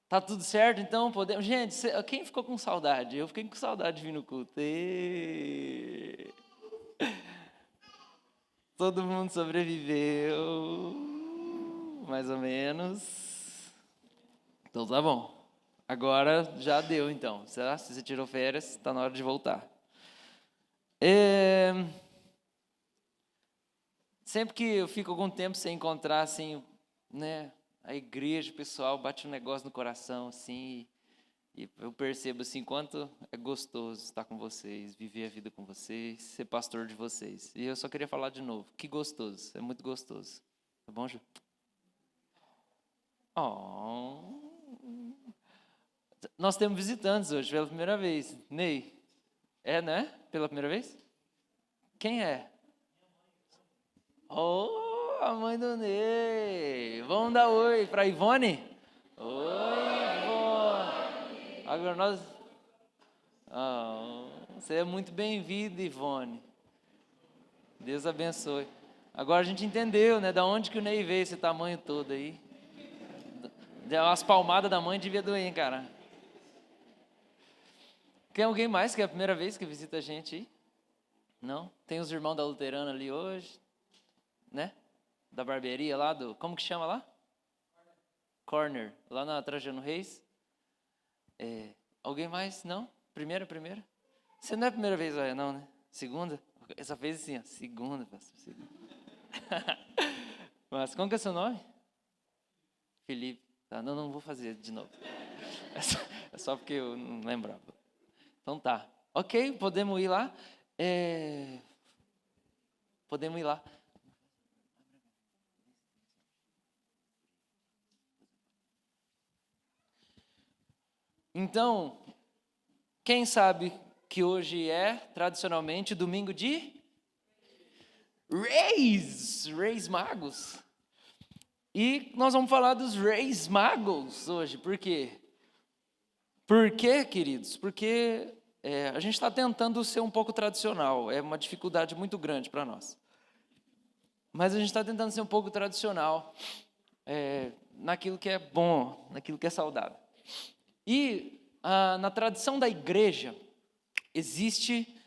Tá tudo certo? Então podemos. Gente, quem ficou com saudade? Eu fiquei com saudade de vir no culto. Todo mundo sobreviveu, mais ou menos. Então tá bom. Agora já deu, então. Será? Se você tirou férias, está na hora de voltar. Sempre que eu fico algum tempo sem encontrar, assim, né, a igreja, o pessoal bate um negócio no coração, assim, e eu percebo, assim, quanto é gostoso estar com vocês, viver a vida com vocês, ser pastor de vocês. E eu só queria falar de novo, que gostoso, é muito gostoso. Tá bom, Ju? Oh. Nós temos visitantes hoje, pela primeira vez. Ney, né? Pela primeira vez? Quem é? Oh, a mãe do Ney. Vamos dar oi para Ivone? Oi, Ivone. Agora nós... você é muito bem-vinda, Ivone. Deus abençoe. Agora a gente entendeu, né? Da onde que o Ney veio esse tamanho todo aí. As palmadas da mãe devia doer, hein, cara? Tem alguém mais que é a primeira vez que visita a gente aí? Não? Tem os irmãos da Luterana ali hoje, né? Da barbearia lá do... Como que chama lá? Corner. Lá na Trajano Reis. Alguém mais? Não? Primeira? Você não é a primeira vez, não, né? Segunda? Essa vez assim, ó. Segunda, pastor. Segunda. Mas como que é seu nome? Felipe. Tá, não vou fazer de novo. É só porque eu não lembrava. Então tá. Ok, podemos ir lá. Podemos ir lá. Então, quem sabe que hoje é, tradicionalmente, domingo de Reis Magos. E nós vamos falar dos Reis Magos hoje. Por quê? Por quê, queridos? Porque a gente está tentando ser um pouco tradicional. É uma dificuldade muito grande para nós. Mas a gente está tentando ser um pouco tradicional naquilo que é bom, naquilo que é saudável. E na tradição da igreja, existe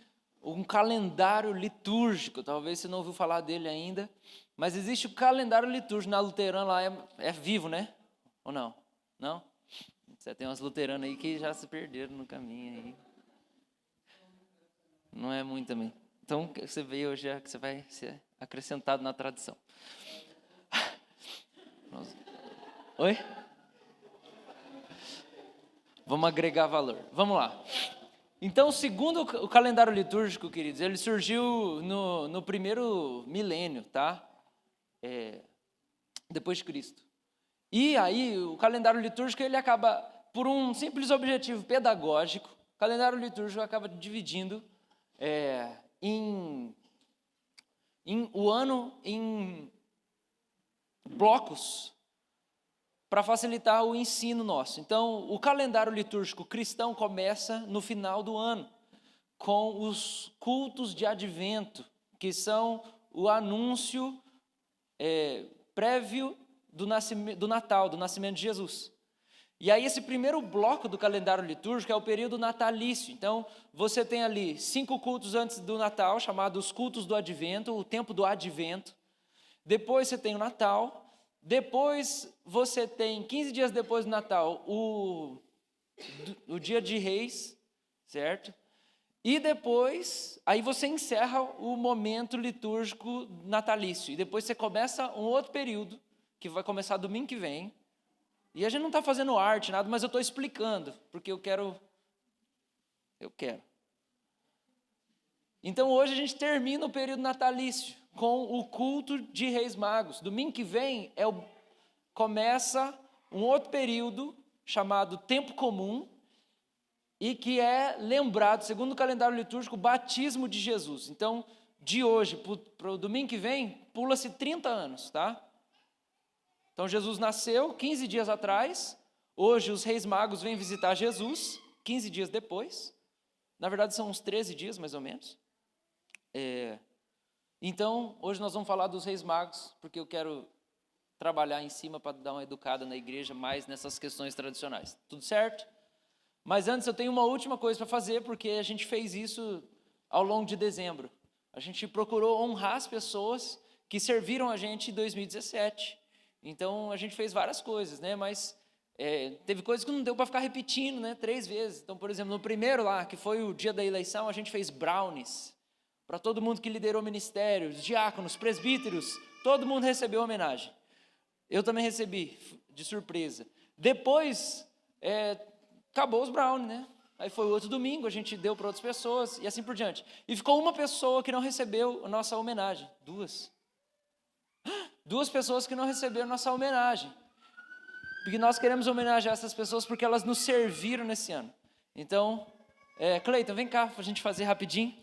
um calendário litúrgico. Talvez você não ouviu falar dele ainda. Mas existe o calendário litúrgico. Na luterana lá é vivo, né? Ou não? Não? Você tem umas luteranas aí que já se perderam no caminho aí. Não é muito também. Então, você veio hoje, que você vai ser acrescentado na tradição. Oi? Vamos agregar valor. Vamos lá. Então, segundo o calendário litúrgico, queridos, ele surgiu no primeiro milênio, tá? Depois de Cristo. E aí, o calendário litúrgico, ele acaba, por um simples objetivo pedagógico, o calendário litúrgico acaba dividindo o ano em blocos para facilitar o ensino nosso. Então, o calendário litúrgico cristão começa no final do ano, com os cultos de advento, que são o anúncio prévio do Natal, do nascimento de Jesus. E aí esse primeiro bloco do calendário litúrgico é o período natalício. Então, você tem ali 5 cultos antes do Natal, chamados cultos do advento, o tempo do advento. Depois você tem o Natal. Depois você tem, 15 dias depois do Natal, o dia de Reis, certo? E depois, aí você encerra o momento litúrgico natalício. E depois você começa um outro período, que vai começar domingo que vem. E a gente não está fazendo arte, nada, mas eu estou explicando, porque eu quero. Então hoje a gente termina o período natalício com o culto de Reis Magos. Domingo que vem começa um outro período chamado Tempo Comum, e que é lembrado, segundo o calendário litúrgico, o batismo de Jesus. Então, de hoje para o domingo que vem, pula-se 30 anos, tá? Então, Jesus nasceu 15 dias atrás. Hoje, os Reis Magos vêm visitar Jesus, 15 dias depois. Na verdade, são uns 13 dias, mais ou menos. Então, hoje nós vamos falar dos Reis Magos, porque eu quero trabalhar em cima para dar uma educada na igreja mais nessas questões tradicionais. Tudo certo? Mas antes eu tenho uma última coisa para fazer, porque a gente fez isso ao longo de dezembro. A gente procurou honrar as pessoas que serviram a gente em 2017. Então a gente fez várias coisas, né? Mas teve coisas que não deu para ficar repetindo, né? 3 vezes. Então, por exemplo, no primeiro lá, que foi o dia da eleição, a gente fez brownies para todo mundo que liderou ministérios, diáconos, presbíteros, todo mundo recebeu homenagem. Eu também recebi, de surpresa. Depois, acabou os brownies, né? Aí foi o outro domingo, a gente deu para outras pessoas e assim por diante. E ficou uma pessoa que não recebeu a nossa homenagem. 2. 2 pessoas que não receberam a nossa homenagem. Porque nós queremos homenagear essas pessoas porque elas nos serviram nesse ano. Então, Cleiton, vem cá para a gente fazer rapidinho.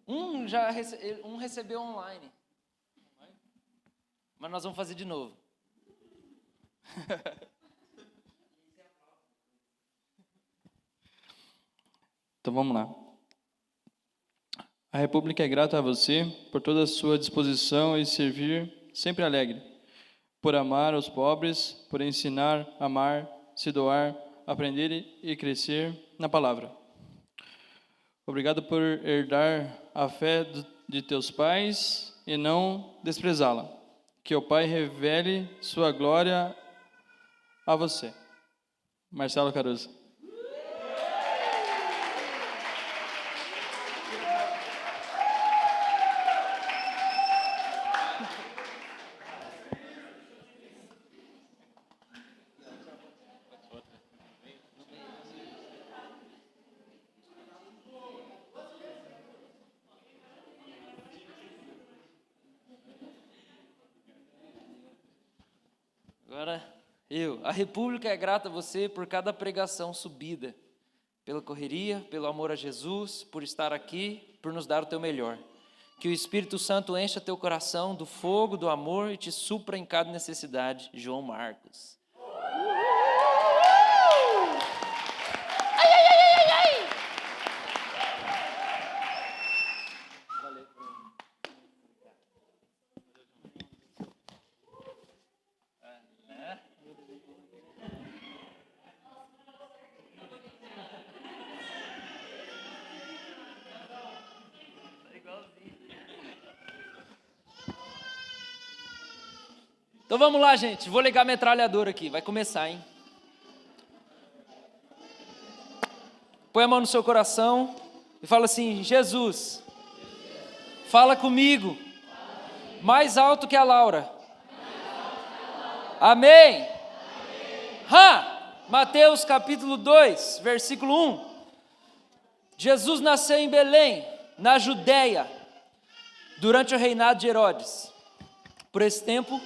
Um recebeu online. Mas nós vamos fazer de novo. Então vamos lá. A República é grata a você por toda a sua disposição e servir sempre alegre, por amar os pobres, por ensinar, amar, se doar, aprender e crescer na palavra. Obrigado por herdar a fé de teus pais e não desprezá-la. Que o Pai revele sua glória a você. Marcelo Caruso. Agora, a República é grata a você por cada pregação subida, pela correria, pelo amor a Jesus, por estar aqui, por nos dar o teu melhor. Que o Espírito Santo encha teu coração do fogo, do amor e te supra em cada necessidade. João Marcos. Então vamos lá, gente. Vou ligar a metralhadora aqui. Vai começar, hein? Põe a mão no seu coração e fala assim: Jesus, fala comigo. Mais alto que a Laura. Amém. Mateus capítulo 2, versículo 1. Jesus nasceu em Belém, na Judéia, durante o reinado de Herodes. Por esse tempo,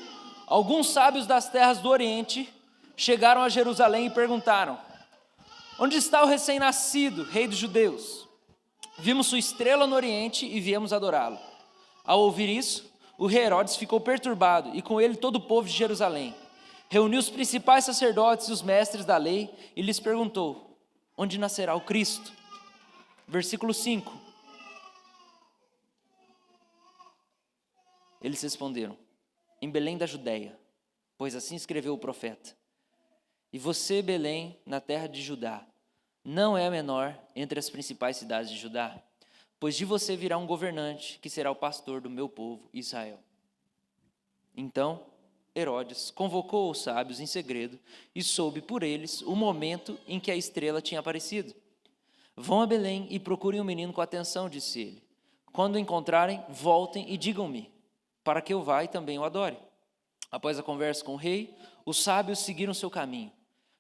alguns sábios das terras do Oriente chegaram a Jerusalém e perguntaram: onde está o recém-nascido, rei dos judeus? Vimos sua estrela no Oriente e viemos adorá-lo. Ao ouvir isso, o rei Herodes ficou perturbado e com ele todo o povo de Jerusalém. Reuniu os principais sacerdotes e os mestres da lei e lhes perguntou: onde nascerá o Cristo? Versículo 5. Eles responderam: em Belém da Judéia, pois assim escreveu o profeta. E você, Belém, na terra de Judá, não é a menor entre as principais cidades de Judá, pois de você virá um governante que será o pastor do meu povo Israel. Então Herodes convocou os sábios em segredo e soube por eles o momento em que a estrela tinha aparecido. Vão a Belém e procurem o menino com atenção, disse ele. Quando o encontrarem, voltem e digam-me, para que eu vá e também o adore. Após a conversa com o rei, os sábios seguiram seu caminho,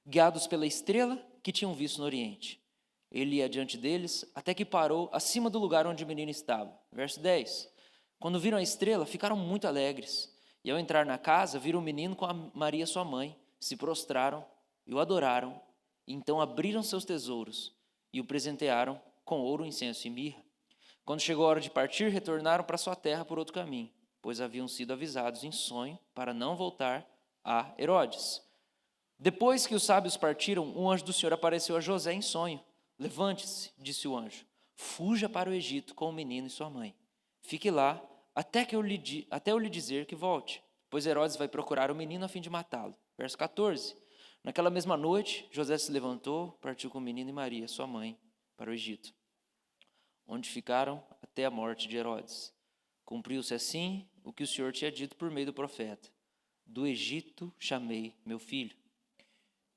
guiados pela estrela que tinham visto no Oriente. Ele ia diante deles até que parou acima do lugar onde o menino estava. Verso 10. Quando viram a estrela, ficaram muito alegres. E ao entrar na casa, viram o menino com a Maria sua mãe, se prostraram e o adoraram. E então abriram seus tesouros e o presentearam com ouro, incenso e mirra. Quando chegou a hora de partir, retornaram para sua terra por outro caminho, pois haviam sido avisados em sonho para não voltar a Herodes. Depois que os sábios partiram, um anjo do Senhor apareceu a José em sonho. Levante-se, disse o anjo, fuja para o Egito com o menino e sua mãe. Fique lá até eu lhe dizer que volte, pois Herodes vai procurar o menino a fim de matá-lo. Verso 14. Naquela mesma noite, José se levantou, partiu com o menino e Maria, sua mãe, para o Egito, onde ficaram até a morte de Herodes. Cumpriu-se assim o que o Senhor tinha dito por meio do profeta: do Egito chamei meu filho.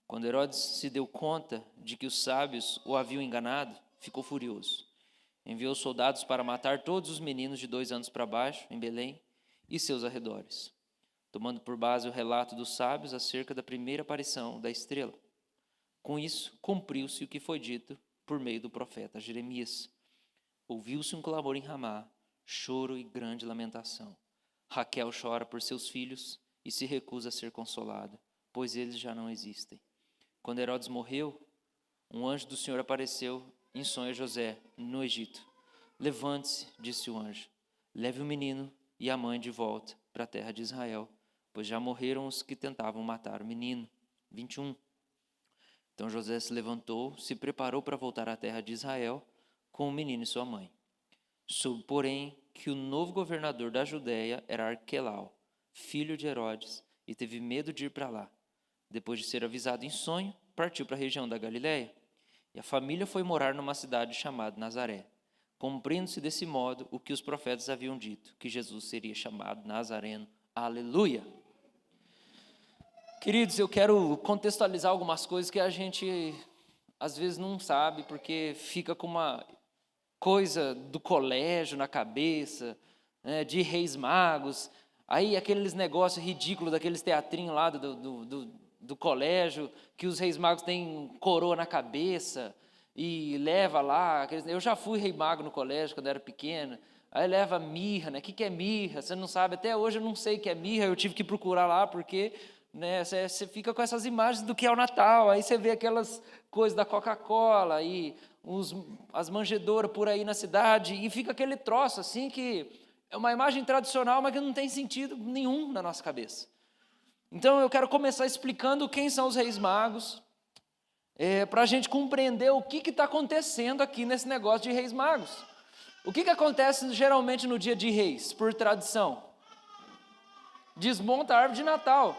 Quando Herodes se deu conta de que os sábios o haviam enganado, ficou furioso. Enviou soldados para matar todos os meninos de 2 anos para baixo, em Belém e seus arredores, tomando por base o relato dos sábios acerca da primeira aparição da estrela. Com isso, cumpriu-se o que foi dito por meio do profeta Jeremias. Ouviu-se um clamor em Ramá, choro e grande lamentação. Raquel chora por seus filhos e se recusa a ser consolada, pois eles já não existem. Quando Herodes morreu, um anjo do Senhor apareceu em sonho a José, no Egito. Levante-se, disse o anjo, leve o menino e a mãe de volta para a terra de Israel, pois já morreram os que tentavam matar o menino. 21. Então José se levantou, se preparou para voltar à terra de Israel com o menino e sua mãe. Soube, porém, que o novo governador da Judéia era Arquelau, filho de Herodes, e teve medo de ir para lá. Depois de ser avisado em sonho, partiu para a região da Galiléia. E a família foi morar numa cidade chamada Nazaré, cumprindo-se desse modo o que os profetas haviam dito, que Jesus seria chamado Nazareno. Aleluia! Queridos, eu quero contextualizar algumas coisas que a gente às vezes não sabe, porque fica com uma coisa do colégio na cabeça, né, de Reis Magos, aí aqueles negócios ridículos daqueles teatrinhos lá do colégio, que os Reis Magos têm coroa na cabeça e leva lá, eu já fui Rei Mago no colégio quando era pequena, aí leva mirra, né? O que é mirra? Você não sabe, até hoje eu não sei o que é mirra, eu tive que procurar lá, porque né, você fica com essas imagens do que é o Natal, aí você vê aquelas coisas da Coca-Cola e as manjedouras por aí na cidade, e fica aquele troço assim que é uma imagem tradicional, mas que não tem sentido nenhum na nossa cabeça. Então eu quero começar explicando quem são os Reis Magos, para a gente compreender o que está acontecendo aqui nesse negócio de Reis Magos. O que acontece geralmente no dia de Reis, por tradição? Desmonta a árvore de Natal.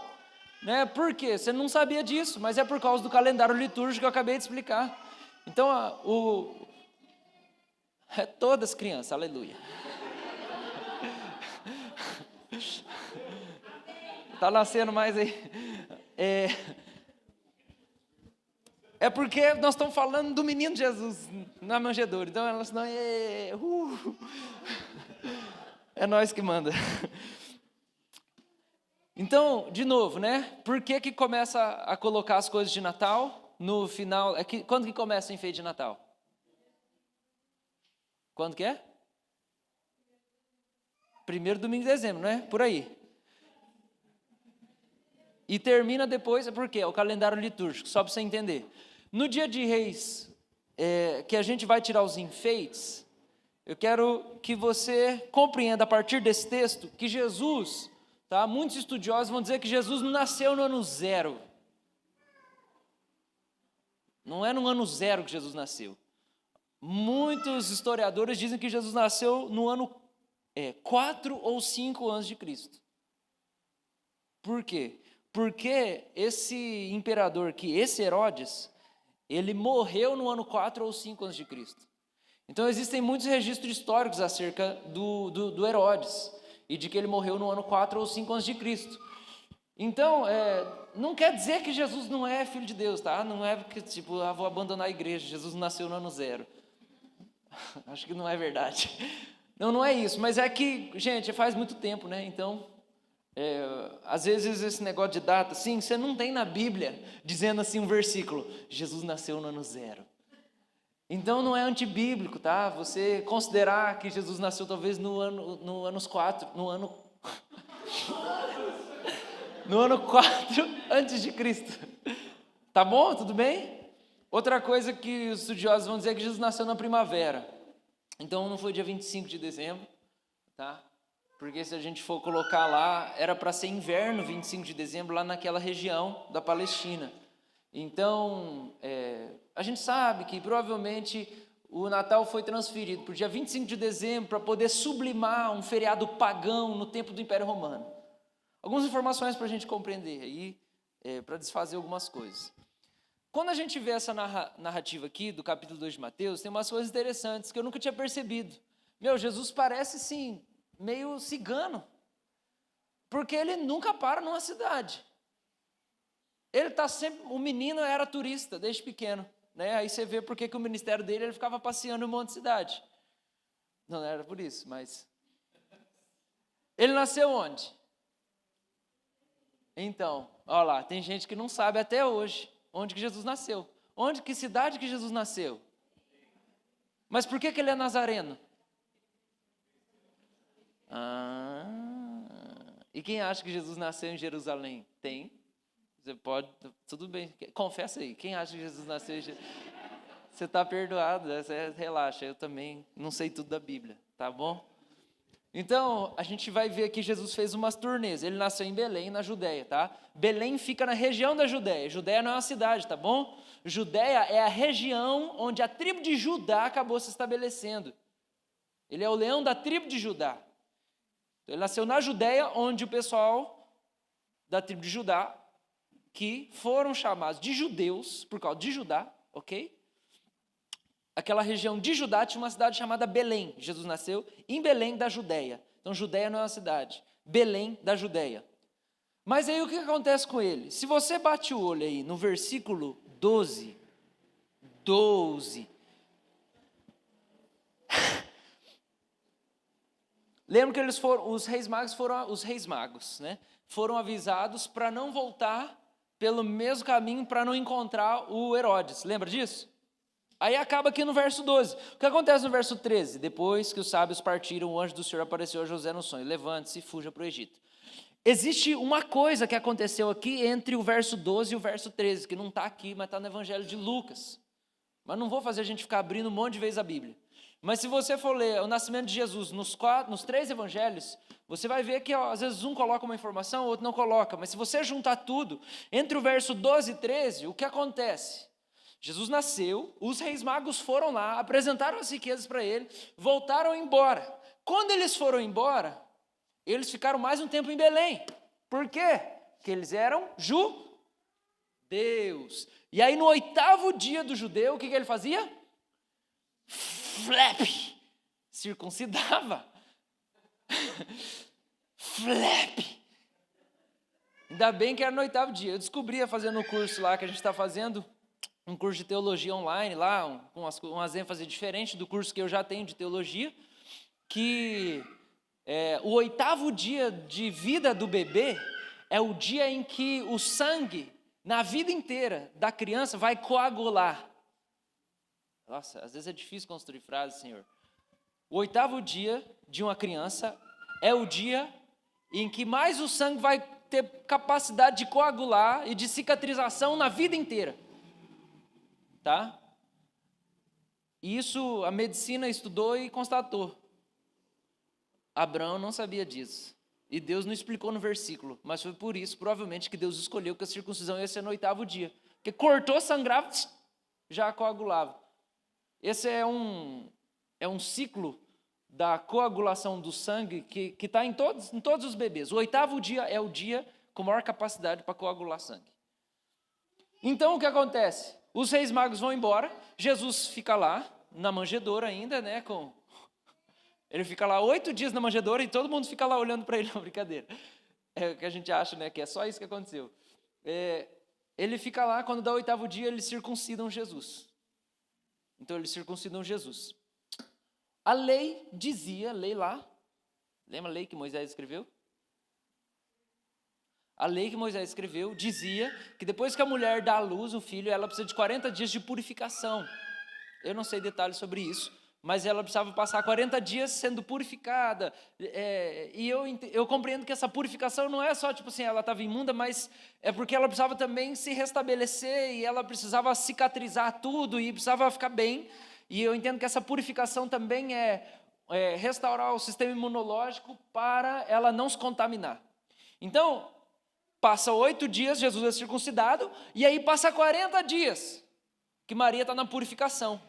Né? Por quê? Você não sabia disso, mas é por causa do calendário litúrgico que eu acabei de explicar. Então, todas crianças, aleluia. Está nascendo mais aí. É porque nós estamos falando do menino Jesus na manjedoura. Então elas não é nós que manda. Então, de novo, né? Por que começa a colocar as coisas de Natal no final? Quando que começa o enfeite de Natal? Quando que é? 1º domingo de dezembro, não é? Por aí. E termina depois, por quê? É o calendário litúrgico, só para você entender. No dia de Reis, que a gente vai tirar os enfeites, eu quero que você compreenda a partir desse texto que Jesus, tá? Muitos estudiosos vão dizer que Jesus não nasceu no ano 0. Não é no ano 0 que Jesus nasceu. Muitos historiadores dizem que Jesus nasceu no ano 4 ou 5 antes de Cristo. Por quê? Porque esse imperador esse Herodes, ele morreu no ano 4 ou 5 antes de Cristo. Então existem muitos registros históricos acerca do Herodes e de que ele morreu no ano 4 ou 5 antes de Cristo. Então, não quer dizer que Jesus não é filho de Deus, tá? Não é porque, vou abandonar a igreja, Jesus nasceu no ano 0. Acho que não é verdade. Não é isso, mas é que, gente, faz muito tempo, né? Então, às vezes esse negócio de data, assim, você não tem na Bíblia dizendo assim um versículo, Jesus nasceu no ano 0. Então não é antibíblico, tá? Você considerar que Jesus nasceu talvez no ano 4 antes de Cristo. Tá bom? Tudo bem? Outra coisa que os estudiosos vão dizer é que Jesus nasceu na primavera. Então não foi dia 25 de dezembro, tá? Porque se a gente for colocar lá, era para ser inverno 25 de dezembro lá naquela região da Palestina. Então, a gente sabe que provavelmente o Natal foi transferido para o dia 25 de dezembro para poder sublimar um feriado pagão no tempo do Império Romano. Algumas informações para a gente compreender aí, para desfazer algumas coisas. Quando a gente vê essa narrativa aqui do capítulo 2 de Mateus, tem umas coisas interessantes que eu nunca tinha percebido. Jesus parece, sim, meio cigano, porque ele nunca para numa cidade. Ele está sempre, o menino era turista desde pequeno, né? Aí você vê porque que o ministério dele, ele ficava passeando em um monte de cidade. Não era por isso, mas... Ele nasceu onde? Então, olha lá, tem gente que não sabe até hoje onde que Jesus nasceu. Que cidade que Jesus nasceu? Mas por que ele é nazareno? E quem acha que Jesus nasceu em Jerusalém? Tem. Você pode, tudo bem. Confessa aí, quem acha que Jesus nasceu em Jerusalém? Você está perdoado, relaxa, eu também não sei tudo da Bíblia, tá bom? Então, a gente vai ver que Jesus fez umas turnês. Ele nasceu em Belém, na Judéia, tá? Belém fica na região da Judéia. Judéia não é uma cidade, tá bom? Judéia é a região onde a tribo de Judá acabou se estabelecendo. Ele é o leão da tribo de Judá. Então, ele nasceu na Judéia, onde o pessoal da tribo de Judá, que foram chamados de judeus, por causa de Judá, ok? Aquela região de Judá tinha uma cidade chamada Belém. Jesus nasceu em Belém da Judéia. Então, Judéia não é uma cidade. Belém da Judéia. Mas aí o que acontece com ele? Se você bate o olho aí no versículo 12. Lembra que os reis magos, né? Foram avisados para não voltar pelo mesmo caminho para não encontrar o Herodes. Lembra disso? Aí acaba aqui no verso 12. O que acontece no verso 13? Depois que os sábios partiram, o anjo do Senhor apareceu a José no sonho. Levante-se e fuja para o Egito. Existe uma coisa que aconteceu aqui entre o verso 12 e o verso 13, que não está aqui, mas está no Evangelho de Lucas. Mas não vou fazer a gente ficar abrindo um monte de vezes a Bíblia. Mas se você for ler o nascimento de Jesus nos 3 evangelhos, você vai ver que às vezes um coloca uma informação, o outro não coloca. Mas se você juntar tudo, entre o verso 12 e 13, o que acontece? Jesus nasceu, os reis magos foram lá, apresentaram as riquezas para ele, voltaram embora. Quando eles foram embora, eles ficaram mais um tempo em Belém. Por quê? Porque eles eram judeus. E aí no 8º dia do judeu, o que ele fazia? Circuncidava. Ainda bem que era no 8º dia. Eu descobri fazendo um curso lá que a gente está fazendo, um curso de teologia online lá, com umas ênfases diferentes do curso que eu já tenho de teologia, que o 8º dia de vida do bebê é o dia em que o sangue, na vida inteira da criança, vai coagular. Nossa, às vezes é difícil construir frases, Senhor. O 8º dia de uma criança é o dia em que mais o sangue vai ter capacidade de coagular e de cicatrização na vida inteira. Tá? Isso a medicina estudou e constatou. Abraão não sabia disso. E Deus não explicou no versículo. Mas foi por isso, provavelmente, que Deus escolheu que a circuncisão ia ser no 8º dia. Porque cortou, sangrava, já coagulava. Esse é um ciclo da coagulação do sangue que está em todos os bebês. O 8º dia é o dia com maior capacidade para coagular sangue. Então, o que acontece? Os reis magos vão embora, Jesus fica lá, na manjedoura ainda, né? Ele fica lá 8 dias na manjedoura e todo mundo fica lá olhando para ele, não, brincadeira. É o que a gente acha, né? Que é só isso que aconteceu. Ele fica lá, quando dá o 8º dia, eles circuncidam Jesus. Então, eles circuncidam Jesus. A lei dizia, lei lá, lembra a lei que Moisés escreveu? A lei que Moisés escreveu dizia que depois que a mulher dá à luz o filho, ela precisa de 40 dias de purificação. Eu não sei detalhes sobre isso, mas ela precisava passar 40 dias sendo purificada. E eu compreendo que essa purificação não é só, tipo assim, ela estava imunda, mas é porque ela precisava também se restabelecer e ela precisava cicatrizar tudo e precisava ficar bem. E eu entendo que essa purificação também é restaurar o sistema imunológico para ela não se contaminar. Então, passa 8 dias, Jesus é circuncidado, e aí passa 40 dias que Maria está na purificação.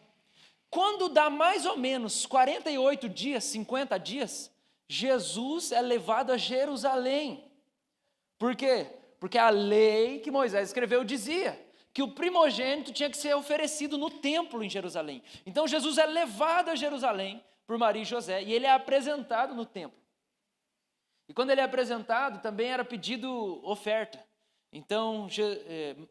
Quando dá mais ou menos 48 dias, 50 dias, Jesus é levado a Jerusalém. Por quê? Porque a lei que Moisés escreveu dizia que o primogênito tinha que ser oferecido no templo em Jerusalém. Então Jesus é levado a Jerusalém por Maria e José e ele é apresentado no templo. E quando ele é apresentado, também era pedido oferta. Então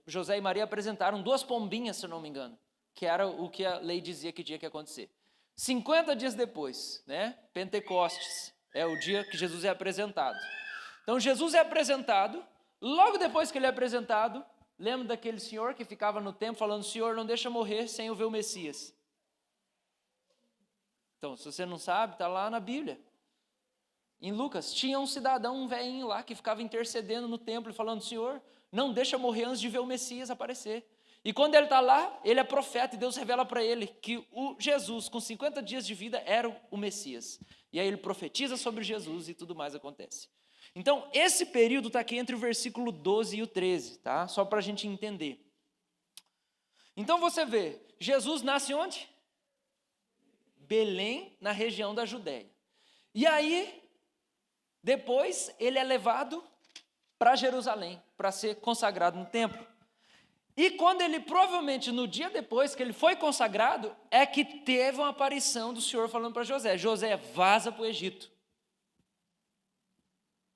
José e Maria apresentaram 2 pombinhas, se eu não me engano, que era o que a lei dizia que tinha que acontecer. 50 dias depois, Pentecostes, é o dia que Jesus é apresentado. Então Jesus é apresentado, logo depois que ele é apresentado, lembra daquele senhor que ficava no templo falando, Senhor, não deixa morrer sem eu ver o Messias. Então, se você não sabe, está lá na Bíblia. Em Lucas, tinha um cidadão, um velhinho lá, que ficava intercedendo no templo e falando, Senhor, não deixa morrer antes de ver o Messias aparecer. E quando ele está lá, ele é profeta e Deus revela para ele que o Jesus, com 50 dias de vida, era o Messias. E aí ele profetiza sobre Jesus e tudo mais acontece. Então, esse período está aqui entre o versículo 12 e o 13, tá? Só para a gente entender. Então você vê, Jesus nasce onde? Belém, na região da Judéia. E aí, depois ele é levado para Jerusalém, para ser consagrado no templo. E quando ele, provavelmente no dia depois que ele foi consagrado, é que teve uma aparição do Senhor falando para José, José, vaza para o Egito.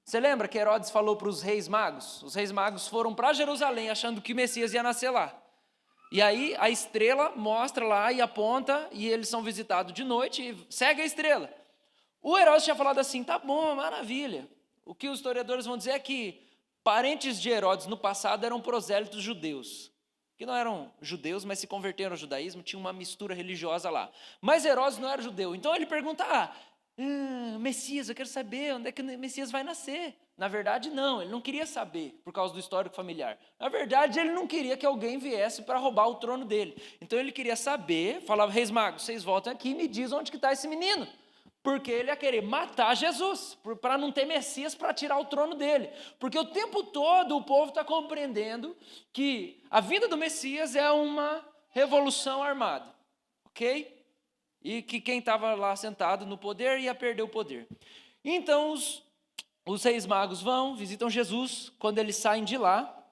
Você lembra que Herodes falou para os reis magos? Os reis magos foram para Jerusalém achando que o Messias ia nascer lá. E aí a estrela mostra lá e aponta, e eles são visitados de noite e segue a estrela. O Herodes tinha falado assim, tá bom, maravilha. O que os historiadores vão dizer é que parentes de Herodes no passado eram prosélitos judeus, que não eram judeus, mas se converteram ao judaísmo, tinha uma mistura religiosa lá. Mas Herodes não era judeu, então ele pergunta, Messias, eu quero saber onde é que o Messias vai nascer. Na verdade, não, ele não queria saber, por causa do histórico familiar. Na verdade, ele não queria que alguém viesse para roubar o trono dele. Então ele queria saber, falava, reis magos, vocês voltem aqui e me dizem onde que está esse menino. Porque ele ia querer matar Jesus, para não ter Messias para tirar o trono dele. Porque o tempo todo o povo está compreendendo que a vinda do Messias é uma revolução armada, ok? E que quem estava lá sentado no poder ia perder o poder. Então os reis magos vão, visitam Jesus. Quando eles saem de lá,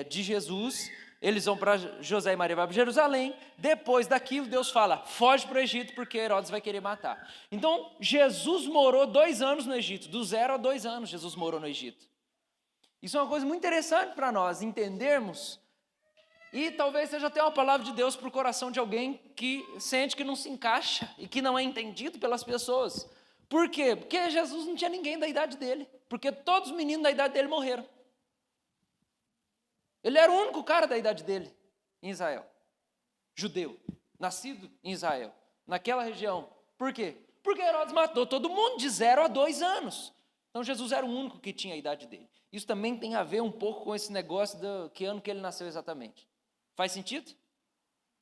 de Jesus, eles vão para José e Maria, vai para Jerusalém. Depois daquilo, Deus fala, foge para o Egito, porque Herodes vai querer matar. Então, Jesus morou 2 anos no Egito, do 0 a 2 anos Jesus morou no Egito. Isso é uma coisa muito interessante para nós entendermos, e talvez seja até uma palavra de Deus para o coração de alguém que sente que não se encaixa e que não é entendido pelas pessoas. Por quê? Porque Jesus não tinha ninguém da idade dele, porque todos os meninos da idade dele morreram. Ele era o único cara da idade dele em Israel, judeu, nascido em Israel, naquela região. Por quê? Porque Herodes matou todo mundo de 0 a 2 anos. Então Jesus era o único que tinha a idade dele. Isso também tem a ver um pouco com esse negócio do que ano que ele nasceu exatamente. Faz sentido?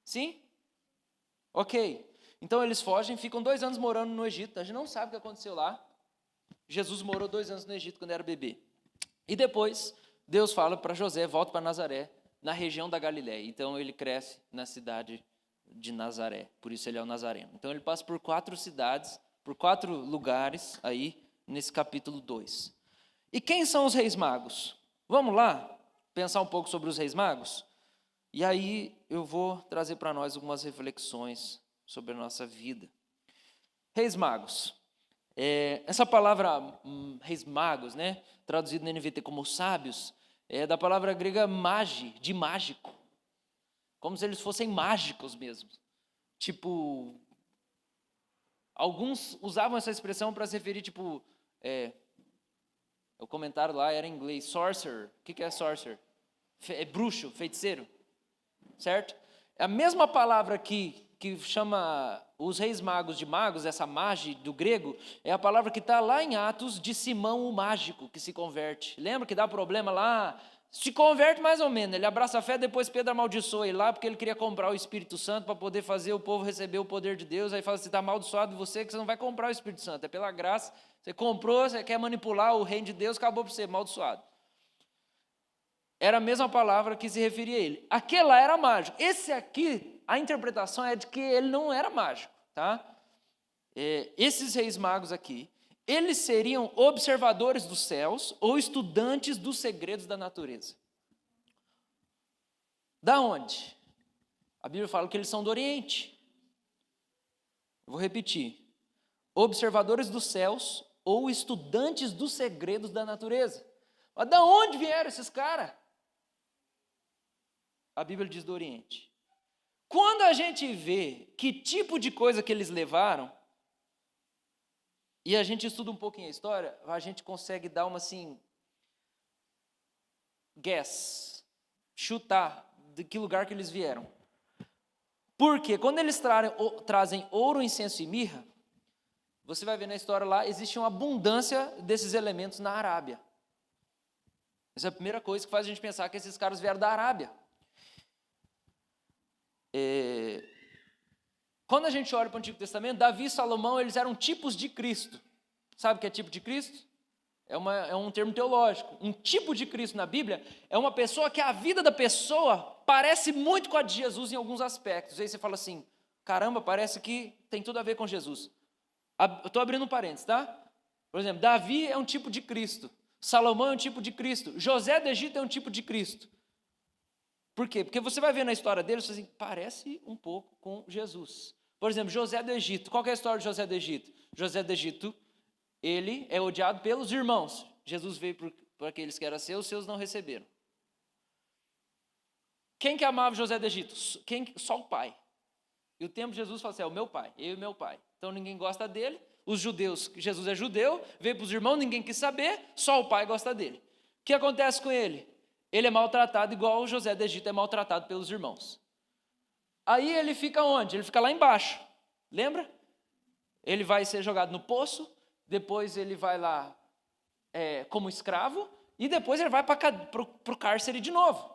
Sim? Ok. Então eles fogem, ficam 2 anos morando no Egito. A gente não sabe o que aconteceu lá. Jesus morou 2 anos no Egito quando era bebê. E depois Deus fala para José, volta para Nazaré, na região da Galiléia. Então ele cresce na cidade de Nazaré, por isso ele é o Nazareno. Então ele passa por 4 cidades, por 4 lugares aí, nesse capítulo 2. E quem são os reis magos? Vamos lá pensar um pouco sobre os reis magos? E aí eu vou trazer para nós algumas reflexões sobre a nossa vida. Reis magos. Essa palavra reis magos, traduzido na NVT como sábios, é da palavra grega magi, de mágico. Como se eles fossem mágicos mesmo. Tipo, alguns usavam essa expressão para se referir, o comentário lá era em inglês, sorcerer. O que é sorcerer? É bruxo, feiticeiro, certo? É a mesma palavra que chama os reis magos de magos, essa magi do grego, é a palavra que está lá em Atos de Simão o mágico, que se converte. Lembra que dá problema lá? Se converte mais ou menos, ele abraça a fé, depois Pedro amaldiçoa ele lá, porque ele queria comprar o Espírito Santo para poder fazer o povo receber o poder de Deus. Aí fala, você está amaldiçoado você, que você não vai comprar o Espírito Santo, é pela graça. Você comprou, você quer manipular o reino de Deus, acabou por ser amaldiçoado. Era a mesma palavra que se referia a ele. Aquele lá era mágico. Esse aqui a interpretação é de que ele não era mágico, tá? Esses reis magos aqui, eles seriam observadores dos céus ou estudantes dos segredos da natureza. Da onde? A Bíblia fala que eles são do Oriente. Vou repetir. Observadores dos céus ou estudantes dos segredos da natureza. Mas da onde vieram esses caras? A Bíblia diz do Oriente. Quando a gente vê que tipo de coisa que eles levaram, e a gente estuda um pouquinho a história, a gente consegue dar uma assim, chutar de que lugar que eles vieram. Porque quando eles trazem ouro, incenso e mirra, você vai ver na história lá, existe uma abundância desses elementos na Arábia. Essa é a primeira coisa que faz a gente pensar que esses caras vieram da Arábia. Quando a gente olha para o Antigo Testamento, Davi e Salomão, eles eram tipos de Cristo. Sabe o que é tipo de Cristo? É um termo teológico. Um tipo de Cristo na Bíblia é uma pessoa que a vida da pessoa parece muito com a de Jesus em alguns aspectos. Aí você fala assim, caramba, parece que tem tudo a ver com Jesus. Eu estou abrindo um parênteses, tá? Por exemplo, Davi é um tipo de Cristo. Salomão é um tipo de Cristo. José do Egito é um tipo de Cristo. Por quê? Porque você vai ver na história deles, assim, parece um pouco com Jesus. Por exemplo, José do Egito. Qual que é a história de José do Egito? José do Egito, ele é odiado pelos irmãos. Jesus veio para aqueles que eram seus, os seus não receberam. Quem que amava José do Egito? Só o pai. E o tempo de Jesus fala assim, é o meu pai, eu e meu pai. Então ninguém gosta dele. Os judeus, Jesus é judeu, veio para os irmãos, ninguém quis saber, só o pai gosta dele. O que acontece com ele? Ele é maltratado igual o José do Egito é maltratado pelos irmãos. Aí ele fica onde? Ele fica lá embaixo. Lembra? Ele vai ser jogado no poço, depois ele vai lá como escravo, e depois ele vai para o cárcere de novo.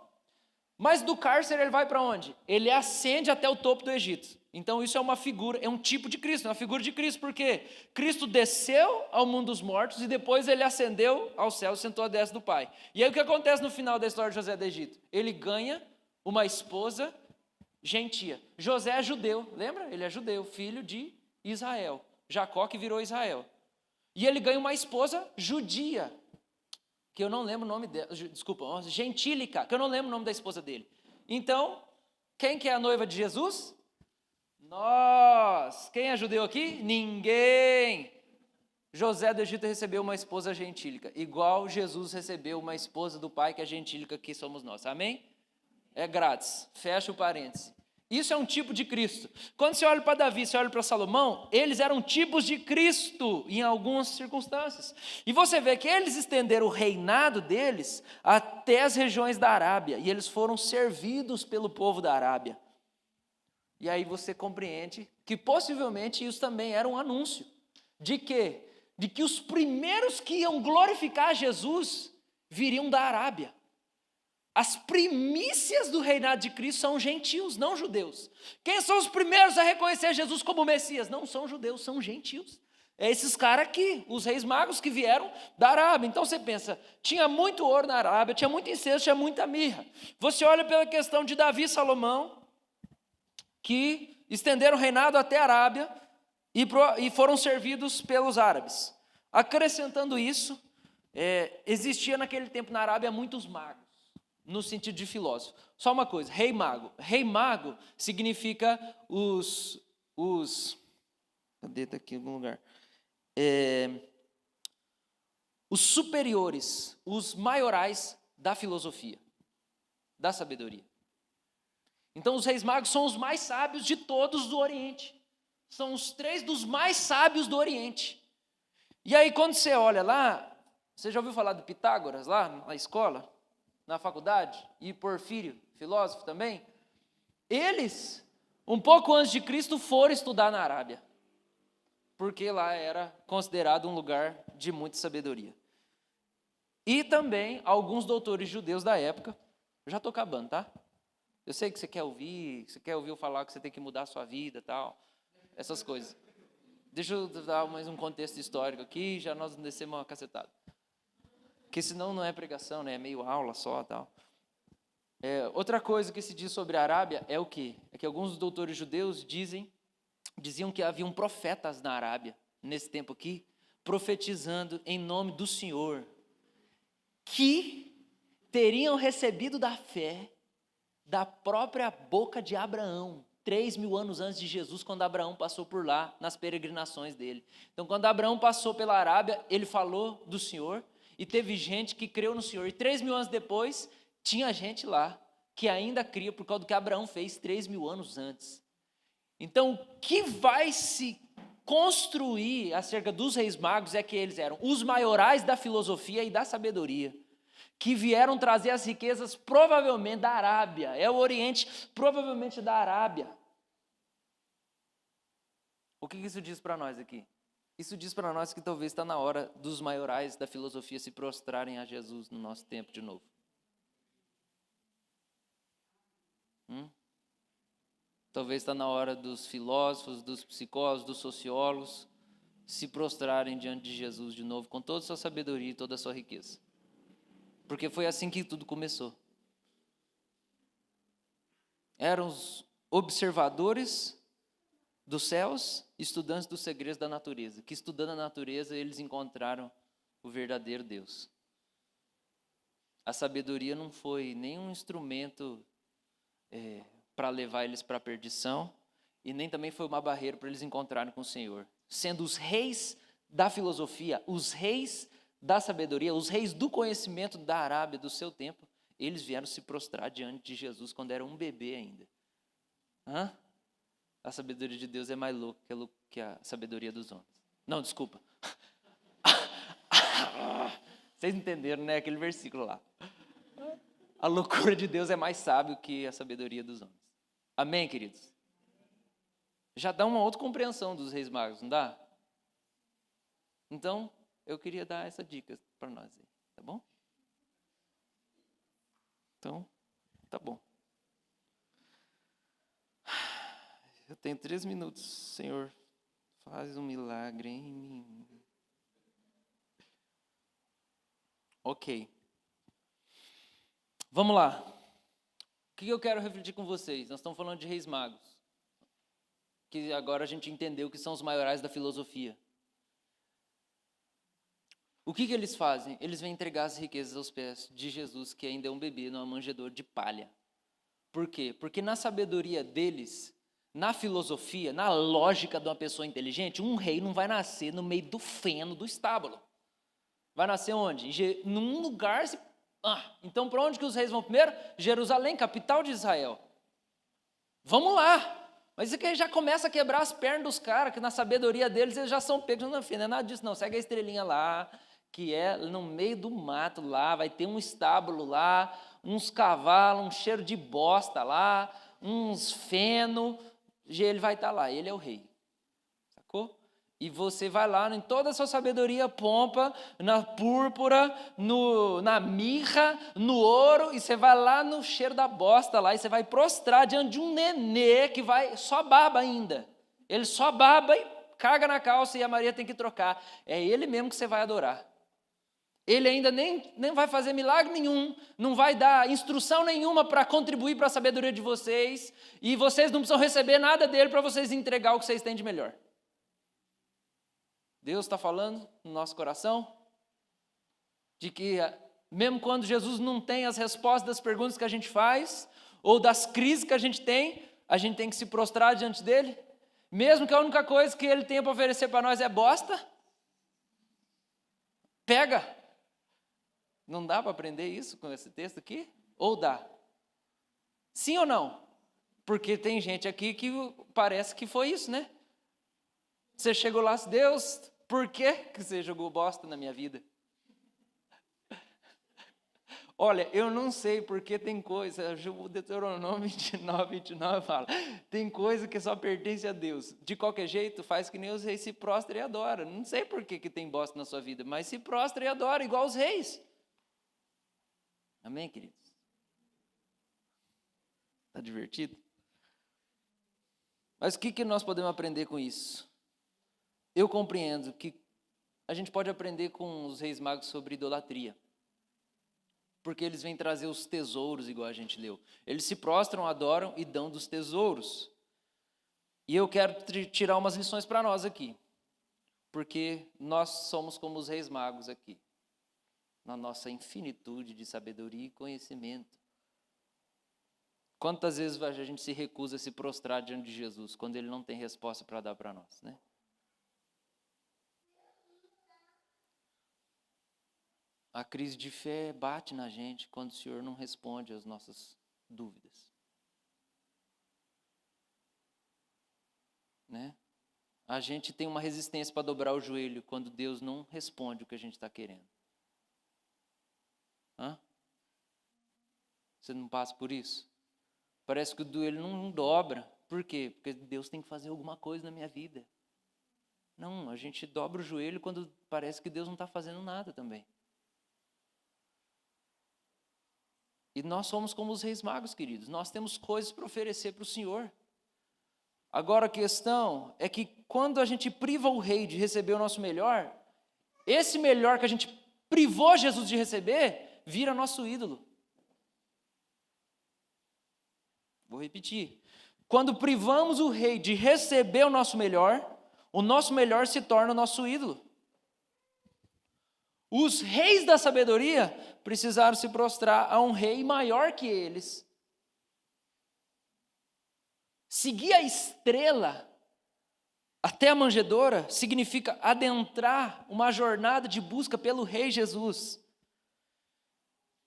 Mas do cárcere ele vai para onde? Ele ascende até o topo do Egito. Então isso é uma figura, é um tipo de Cristo, é uma figura de Cristo, porque Cristo desceu ao mundo dos mortos e depois ele ascendeu ao céu e sentou à destra do Pai. E aí o que acontece no final da história de José do Egito? Ele ganha uma esposa gentia. José é judeu, lembra? Ele é judeu, filho de Israel. Jacó que virou Israel. E ele ganha uma esposa judia, que eu não lembro o nome dela, desculpa, gentílica, que eu não lembro o nome da esposa dele. Então, quem que é a noiva de Jesus? Nós. Quem é judeu aqui? Ninguém. José do Egito recebeu uma esposa gentílica, igual Jesus recebeu uma esposa do Pai, que é gentílica, que somos nós. Amém? É grátis. Fecha o parêntese. Isso é um tipo de Cristo. Quando você olha para Davi, você olha para Salomão, eles eram tipos de Cristo em algumas circunstâncias. E você vê que eles estenderam o reinado deles até as regiões da Arábia, e eles foram servidos pelo povo da Arábia. E aí você compreende que possivelmente isso também era um anúncio. De quê? De que os primeiros que iam glorificar Jesus viriam da Arábia. As primícias do reinado de Cristo são gentios, não judeus. Quem são os primeiros a reconhecer Jesus como Messias? Não são judeus, são gentios. É esses caras aqui, os reis magos que vieram da Arábia. Então você pensa, tinha muito ouro na Arábia, tinha muito incenso, tinha muita mirra. Você olha pela questão de Davi e Salomão, que estenderam o reinado até a Arábia e foram servidos pelos árabes. Acrescentando isso, existia naquele tempo na Arábia muitos magos, no sentido de filósofo. Só uma coisa, rei mago. Rei mago significa cadê? Está aqui em algum lugar. Os superiores, os maiorais da filosofia, da sabedoria. Então os reis magos são os mais sábios de todos do Oriente. São os 3 dos mais sábios do Oriente. E aí quando você olha lá, você já ouviu falar do Pitágoras lá na escola, na faculdade? E Porfírio, filósofo também? Eles, um pouco antes de Cristo, foram estudar na Arábia. Porque lá era considerado um lugar de muita sabedoria. E também alguns doutores judeus da época, eu já estou acabando, tá? Eu sei que você quer ouvir eu falar que você tem que mudar a sua vida e tal, essas coisas. Deixa eu dar mais um contexto histórico aqui, já nós descemos uma cacetada. Porque senão não é pregação, né? É meio aula só e tal. Outra coisa que se diz sobre a Arábia é o quê? É que alguns doutores judeus diziam que haviam profetas na Arábia, nesse tempo aqui, profetizando em nome do Senhor, que teriam recebido da fé da própria boca de Abraão, 3.000 anos antes de Jesus, quando Abraão passou por lá, nas peregrinações dele. Então, quando Abraão passou pela Arábia, ele falou do Senhor, e teve gente que creu no Senhor, e 3.000 anos depois, tinha gente lá, que ainda cria por causa do que Abraão fez 3.000 anos antes. Então, o que vai se construir acerca dos reis magos é que eles eram os maiorais da filosofia e da sabedoria, que vieram trazer as riquezas provavelmente da Arábia, o Oriente provavelmente da Arábia. O que isso diz para nós aqui? Isso diz para nós que talvez está na hora dos maiorais da filosofia se prostrarem a Jesus no nosso tempo de novo. Talvez está na hora dos filósofos, dos psicólogos, dos sociólogos se prostrarem diante de Jesus de novo, com toda a sua sabedoria e toda a sua riqueza. Porque foi assim que tudo começou. Eram os observadores dos céus, estudantes dos segredos da natureza, que estudando a natureza eles encontraram o verdadeiro Deus. A sabedoria não foi nenhum instrumento para levar eles para a perdição, e nem também foi uma barreira para eles encontrarem com o Senhor. Sendo os reis da filosofia, os reis da sabedoria, os reis do conhecimento da Arábia do seu tempo, eles vieram se prostrar diante de Jesus quando era um bebê ainda. A sabedoria de Deus é mais louca que a sabedoria dos homens. Não, desculpa. Vocês entenderam, né? Aquele versículo lá. A loucura de Deus é mais sábio que a sabedoria dos homens. Amém, queridos? Já dá uma outra compreensão dos reis magos, não dá? Então, eu queria dar essa dica para nós aí, tá bom? Então, tá bom. Eu tenho 3 minutos, Senhor, faz um milagre em mim. Ok. Vamos lá. O que eu quero refletir com vocês? Nós estamos falando de reis magos, que agora a gente entendeu que são os maiorais da filosofia. O que eles fazem? Eles vêm entregar as riquezas aos pés de Jesus, que ainda é um bebê, numa manjedoura de palha. Por quê? Porque na sabedoria deles, na filosofia, na lógica de uma pessoa inteligente, um rei não vai nascer no meio do feno do estábulo. Vai nascer onde? Num lugar... então para onde que os reis vão primeiro? Jerusalém, capital de Israel. Vamos lá. Mas isso aqui já começa a quebrar as pernas dos caras, que na sabedoria deles eles já são pegos. Não é nada disso, não. Segue a estrelinha lá, que é no meio do mato lá, vai ter um estábulo lá, uns cavalos, um cheiro de bosta lá, uns feno, ele vai estar lá, ele é o rei, sacou? E você vai lá em toda a sua sabedoria, pompa, na púrpura, na mirra, no ouro, e você vai lá no cheiro da bosta lá, e você vai prostrar diante de um nenê que vai, só baba ainda, ele só baba e caga na calça e a Maria tem que trocar, é ele mesmo que você vai adorar. Ele ainda nem vai fazer milagre nenhum, não vai dar instrução nenhuma para contribuir para a sabedoria de vocês, e vocês não precisam receber nada dele para vocês entregar o que vocês têm de melhor. Deus está falando no nosso coração de que, mesmo quando Jesus não tem as respostas das perguntas que a gente faz, ou das crises que a gente tem que se prostrar diante dele, mesmo que a única coisa que ele tem para oferecer para nós é bosta. Pega. Não dá para aprender isso com esse texto aqui? Ou dá? Sim ou não? Porque tem gente aqui que parece que foi isso, né? Você chegou lá, Deus, por que você jogou bosta na minha vida? Olha, eu não sei porque tem coisa, o Deuteronômio 29 fala, tem coisa que só pertence a Deus. De qualquer jeito, faz que nem os reis se prostra e adora. Não sei por que tem bosta na sua vida, mas se prostra e adora, igual os reis. Amém, queridos? Está divertido? Mas o que nós podemos aprender com isso? Eu compreendo que a gente pode aprender com os reis magos sobre idolatria. porque eles vêm trazer os tesouros, igual a gente leu. Eles se prostram, adoram e dão dos tesouros. E eu quero tirar umas lições para nós aqui, porque nós somos como os reis magos aqui, na nossa infinitude de sabedoria e conhecimento. Quantas vezes a gente se recusa a se prostrar diante de Jesus, quando Ele não tem resposta para dar para nós, né? A crise de fé bate na gente quando o Senhor não responde às nossas dúvidas. Né? A gente tem uma resistência para dobrar o joelho quando Deus não responde o que a gente está querendo. Você não passa por isso? Parece que o joelho não dobra. Por quê? Porque Deus tem que fazer alguma coisa na minha vida. Não, a gente dobra o joelho quando parece que Deus não está fazendo nada também. E nós somos como os reis magos, queridos. Nós temos coisas para oferecer para o Senhor. Agora a questão é que quando a gente priva o rei de receber o nosso melhor, esse melhor que a gente privou Jesus de receber, vira nosso ídolo. Vou repetir. Quando privamos o rei de receber o nosso melhor se torna o nosso ídolo. Os reis da sabedoria precisaram se prostrar a um rei maior que eles. Seguir a estrela até a manjedoura significa adentrar uma jornada de busca pelo Rei Jesus.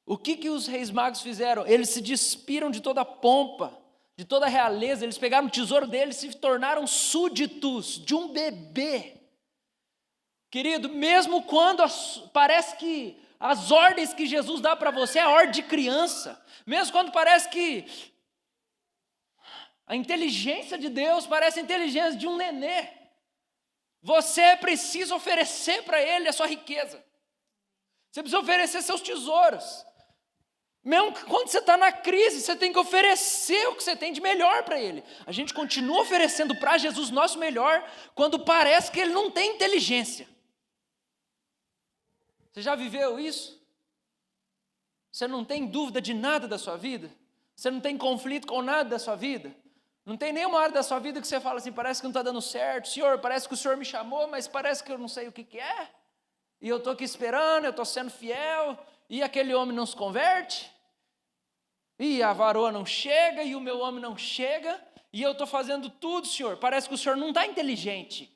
O que os reis magos fizeram? Eles se despiram de toda a pompa, de toda a realeza, eles pegaram o tesouro deles e se tornaram súditos de um bebê. Querido, mesmo quando parece que as ordens que Jesus dá para você é a ordem de criança, mesmo quando parece que a inteligência de Deus parece a inteligência de um nenê, você precisa oferecer para Ele a sua riqueza. Você precisa oferecer seus tesouros. Mesmo que quando você está na crise, você tem que oferecer o que você tem de melhor para Ele. A gente continua oferecendo para Jesus nosso melhor quando parece que Ele não tem inteligência. Você já viveu isso? Você não tem dúvida de nada da sua vida? Você não tem conflito com nada da sua vida? Não tem nenhuma área da sua vida que você fala assim, parece que não está dando certo. Senhor, parece que o Senhor me chamou, mas parece que eu não sei o que é. E eu estou aqui esperando, eu estou sendo fiel, e aquele homem não se converte. E a varoa não chega, e o meu homem não chega, e eu estou fazendo tudo, Senhor. Parece que o Senhor não está inteligente.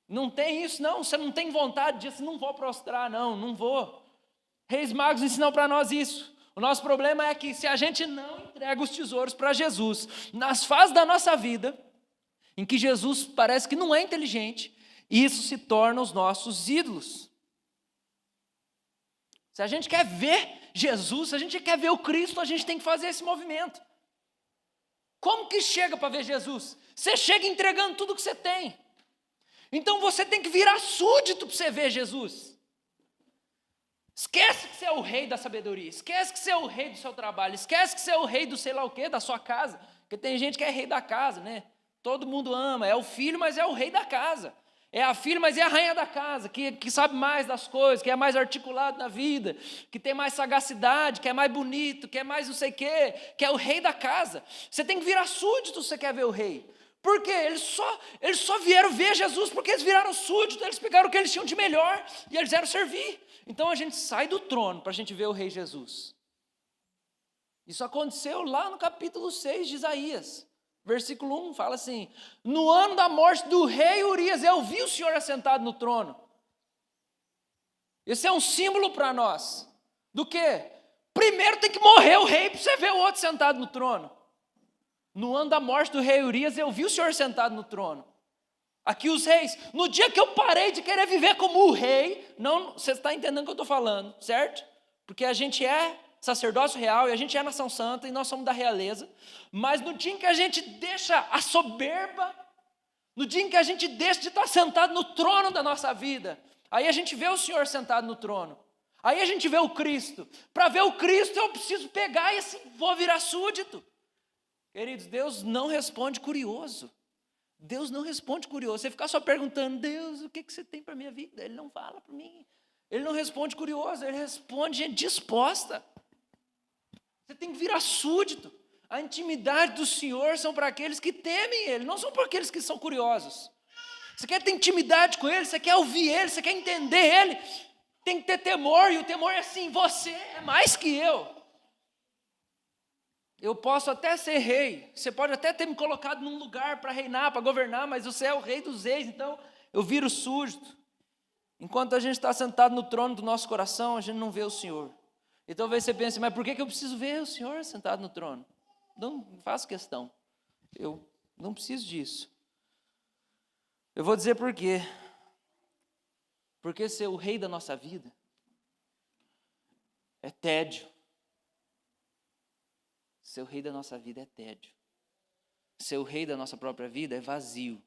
Não tem isso, não. Você não tem vontade disso, não vou prostrar, não vou. Reis magos ensinam para nós isso. O nosso problema é que se a gente não entrega os tesouros para Jesus, nas fases da nossa vida, em que Jesus parece que não é inteligente, isso se torna os nossos ídolos. Se a gente quer ver Jesus, se a gente quer ver o Cristo, a gente tem que fazer esse movimento. Como que chega para ver Jesus? Você chega entregando tudo que você tem. Então você tem que virar súdito para você ver Jesus. Esquece que você é o rei da sabedoria, esquece que você é o rei do seu trabalho, esquece que você é o rei do sei lá o quê, da sua casa, porque tem gente que é rei da casa, né? Todo mundo ama, é o filho, mas é o rei da casa, é a filha, mas é a rainha da casa, que sabe mais das coisas, que é mais articulado na vida, que tem mais sagacidade, que é mais bonito, que é mais não sei o quê, que é o rei da casa. Você tem que virar súdito se você quer ver o rei. Por quê? Eles só vieram ver Jesus porque eles viraram súdito, eles pegaram o que eles tinham de melhor e eles vieram servir. Então a gente sai do trono para a gente ver o rei Jesus. Isso aconteceu lá no capítulo 6 de Isaías, versículo 1, fala assim: no ano da morte do rei Urias, eu vi o Senhor assentado no trono. Esse é um símbolo para nós. Do quê? Primeiro tem que morrer o rei para você ver o outro sentado no trono. No ano da morte do rei Urias, eu vi o Senhor sentado no trono. Aqui os reis, no dia que eu parei de querer viver como o rei, não, você está entendendo o que eu estou falando, certo? Porque a gente é sacerdócio real e a gente é nação santa e nós somos da realeza, mas no dia em que a gente deixa a soberba, no dia em que a gente deixa de estar sentado no trono da nossa vida, aí a gente vê o Senhor sentado no trono, aí a gente vê o Cristo. Para ver o Cristo eu preciso pegar e assim, vou virar súdito. Queridos, Deus não responde curioso. Deus não responde curioso. Você ficar só perguntando, Deus, o que você tem para a minha vida? Ele não fala para mim. Ele não responde curioso, ele responde gente disposta. Você tem que virar súdito. A intimidade do Senhor são para aqueles que temem Ele, não são para aqueles que são curiosos. Você quer ter intimidade com Ele, você quer ouvir Ele, você quer entender Ele, tem que ter temor, e o temor é assim, você é mais que eu. Eu posso até ser rei, você pode até ter me colocado num lugar para reinar, para governar, mas você é o rei dos reis, então eu viro súdito. Enquanto a gente está sentado no trono do nosso coração, a gente não vê o Senhor. E talvez você pense, mas por que eu preciso ver o Senhor sentado no trono? Não faço questão, eu não preciso disso. Eu vou dizer por quê. Porque ser o rei da nossa vida é tédio. Ser o rei da nossa vida é tédio. Ser o rei da nossa própria vida é vazio.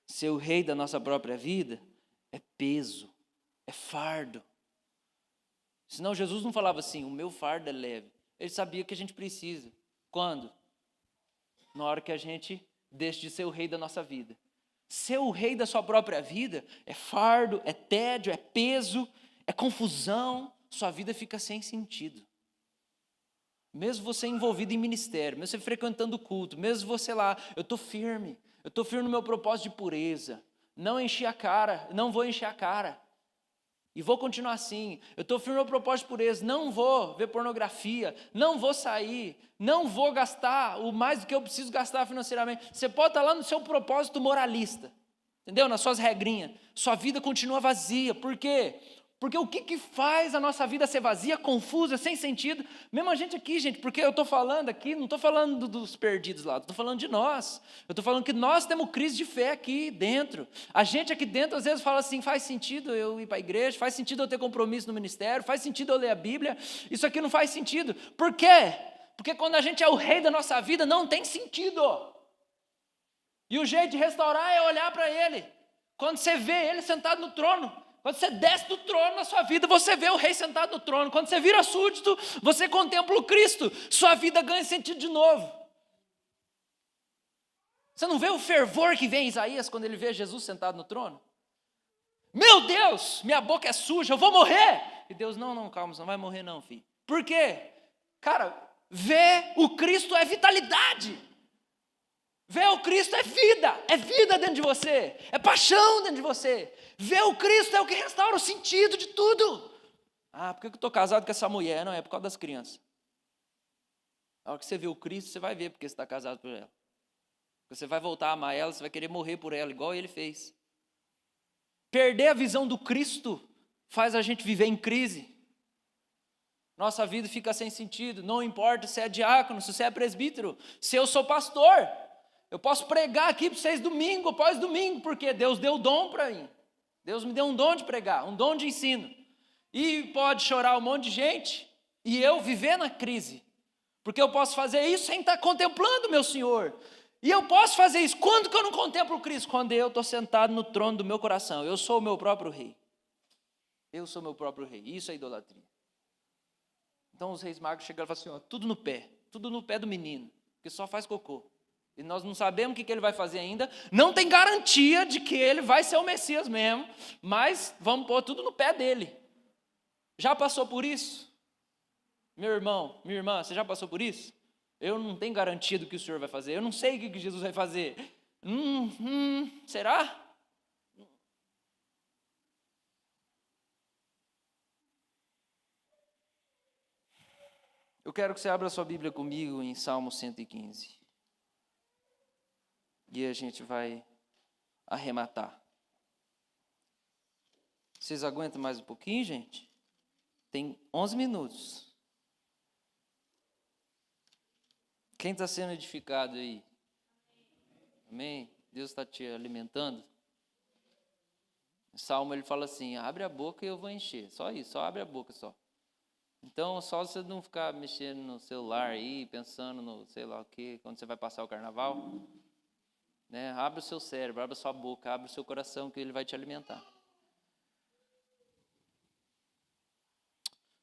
Ser o rei da nossa própria vida é peso, é fardo. Senão Jesus não falava assim, o meu fardo é leve. Ele sabia que a gente precisa. Quando? Na hora que a gente deixa de ser o rei da nossa vida. Ser o rei da sua própria vida é fardo, é tédio, é peso, é confusão. Sua vida fica sem sentido. Mesmo você envolvido em ministério, mesmo você frequentando o culto, mesmo você lá, eu estou firme no meu propósito de pureza. Não enchi a cara, não vou encher a cara. E vou continuar assim. Eu estou firme no meu propósito de pureza. Não vou ver pornografia. Não vou sair. Não vou gastar o mais do que eu preciso gastar financeiramente. Você pode estar lá no seu propósito moralista. Entendeu? Nas suas regrinhas. Sua vida continua vazia. Por quê? Porque o que faz a nossa vida ser vazia, confusa, sem sentido? Mesmo a gente aqui, gente, porque eu estou falando aqui, não estou falando dos perdidos lá, estou falando de nós. Eu estou falando que nós temos crise de fé aqui dentro. A gente aqui dentro às vezes fala assim, faz sentido eu ir para a igreja, faz sentido eu ter compromisso no ministério, faz sentido eu ler a Bíblia, isso aqui não faz sentido. Por quê? Porque quando a gente é o rei da nossa vida, não tem sentido. E o jeito de restaurar é olhar para Ele. Quando você vê Ele sentado no trono, quando você desce do trono na sua vida, você vê o rei sentado no trono. Quando você vira súdito, você contempla o Cristo. Sua vida ganha sentido de novo. Você não vê o fervor que vem em Isaías quando ele vê Jesus sentado no trono? Meu Deus, minha boca é suja, eu vou morrer. E Deus, não, calma, você não vai morrer não, filho. Por quê? Cara, ver o Cristo é vitalidade. Ver o Cristo é vida dentro de você, é paixão dentro de você. Ver o Cristo é o que restaura o sentido de tudo. Ah, por que eu estou casado com essa mulher? Não, é por causa das crianças. A hora que você vê o Cristo, você vai ver porque você está casado por ela. Porque você vai voltar a amar ela, você vai querer morrer por ela, igual ele fez. Perder a visão do Cristo faz a gente viver em crise. Nossa vida fica sem sentido, não importa se é diácono, se você é presbítero, se eu sou pastor. Eu posso pregar aqui para vocês domingo após domingo, porque Deus deu dom para mim. Deus me deu um dom de pregar, um dom de ensino. E pode chorar um monte de gente e eu viver na crise. Porque eu posso fazer isso sem estar contemplando o meu Senhor. E eu posso fazer isso. Quando que eu não contemplo o Cristo? Quando eu estou sentado no trono do meu coração. Eu sou o meu próprio rei. Eu sou o meu próprio rei. Isso é idolatria. Então os reis magos chegaram e falaram assim, ó, tudo no pé do menino, que só faz cocô. E nós não sabemos o que ele vai fazer ainda, não tem garantia de que ele vai ser o Messias mesmo, mas vamos pôr tudo no pé dele. Já passou por isso? Meu irmão, minha irmã, você já passou por isso? Eu não tenho garantia do que o Senhor vai fazer, eu não sei o que Jesus vai fazer. Será? Eu quero que você abra sua Bíblia comigo em Salmo 115. E a gente vai arrematar. Vocês aguentam mais um pouquinho, gente? Tem 11 minutos. Quem está sendo edificado aí? Amém? Deus está te alimentando? O Salmo ele fala assim, abre a boca e eu vou encher. Só isso, só abre a boca só. Então, só você não ficar mexendo no celular aí, pensando no sei lá o que, quando você vai passar o carnaval. Né? Abre o seu cérebro, abre a sua boca, abre o seu coração, que ele vai te alimentar.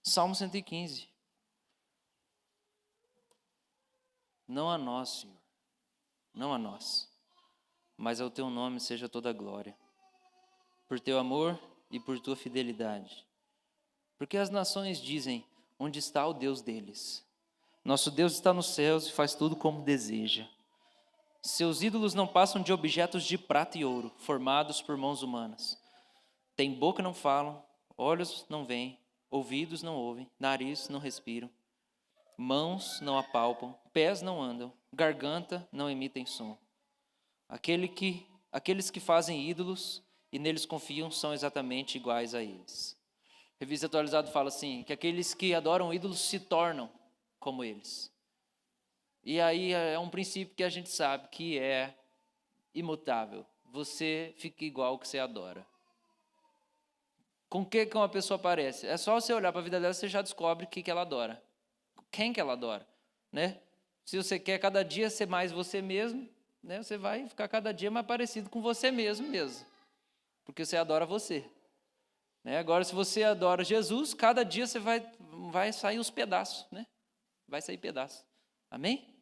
Salmo 115. Não a nós, Senhor, não a nós, mas ao teu nome seja toda a glória. Por teu amor e por tua fidelidade. Porque as nações dizem, onde está o Deus deles? Nosso Deus está nos céus e faz tudo como deseja. Seus ídolos não passam de objetos de prata e ouro, formados por mãos humanas. Tem boca, não falam, olhos não veem, ouvidos não ouvem, nariz não respiram, mãos não apalpam, pés não andam, garganta não emitem som. Aqueles que fazem ídolos e neles confiam são exatamente iguais a eles. Revista Atualizada fala assim, que aqueles que adoram ídolos se tornam como eles. E aí é um princípio que a gente sabe que é imutável. Você fica igual ao que você adora. Com o que uma pessoa parece? É só você olhar para a vida dela, você já descobre o que ela adora. Quem que ela adora, né? Se você quer cada dia ser mais você mesmo, né, você vai ficar cada dia mais parecido com você mesmo, porque você adora você. Né? Agora, se você adora Jesus, cada dia você vai sair uns pedaços, né? Vai sair pedaço. Amém?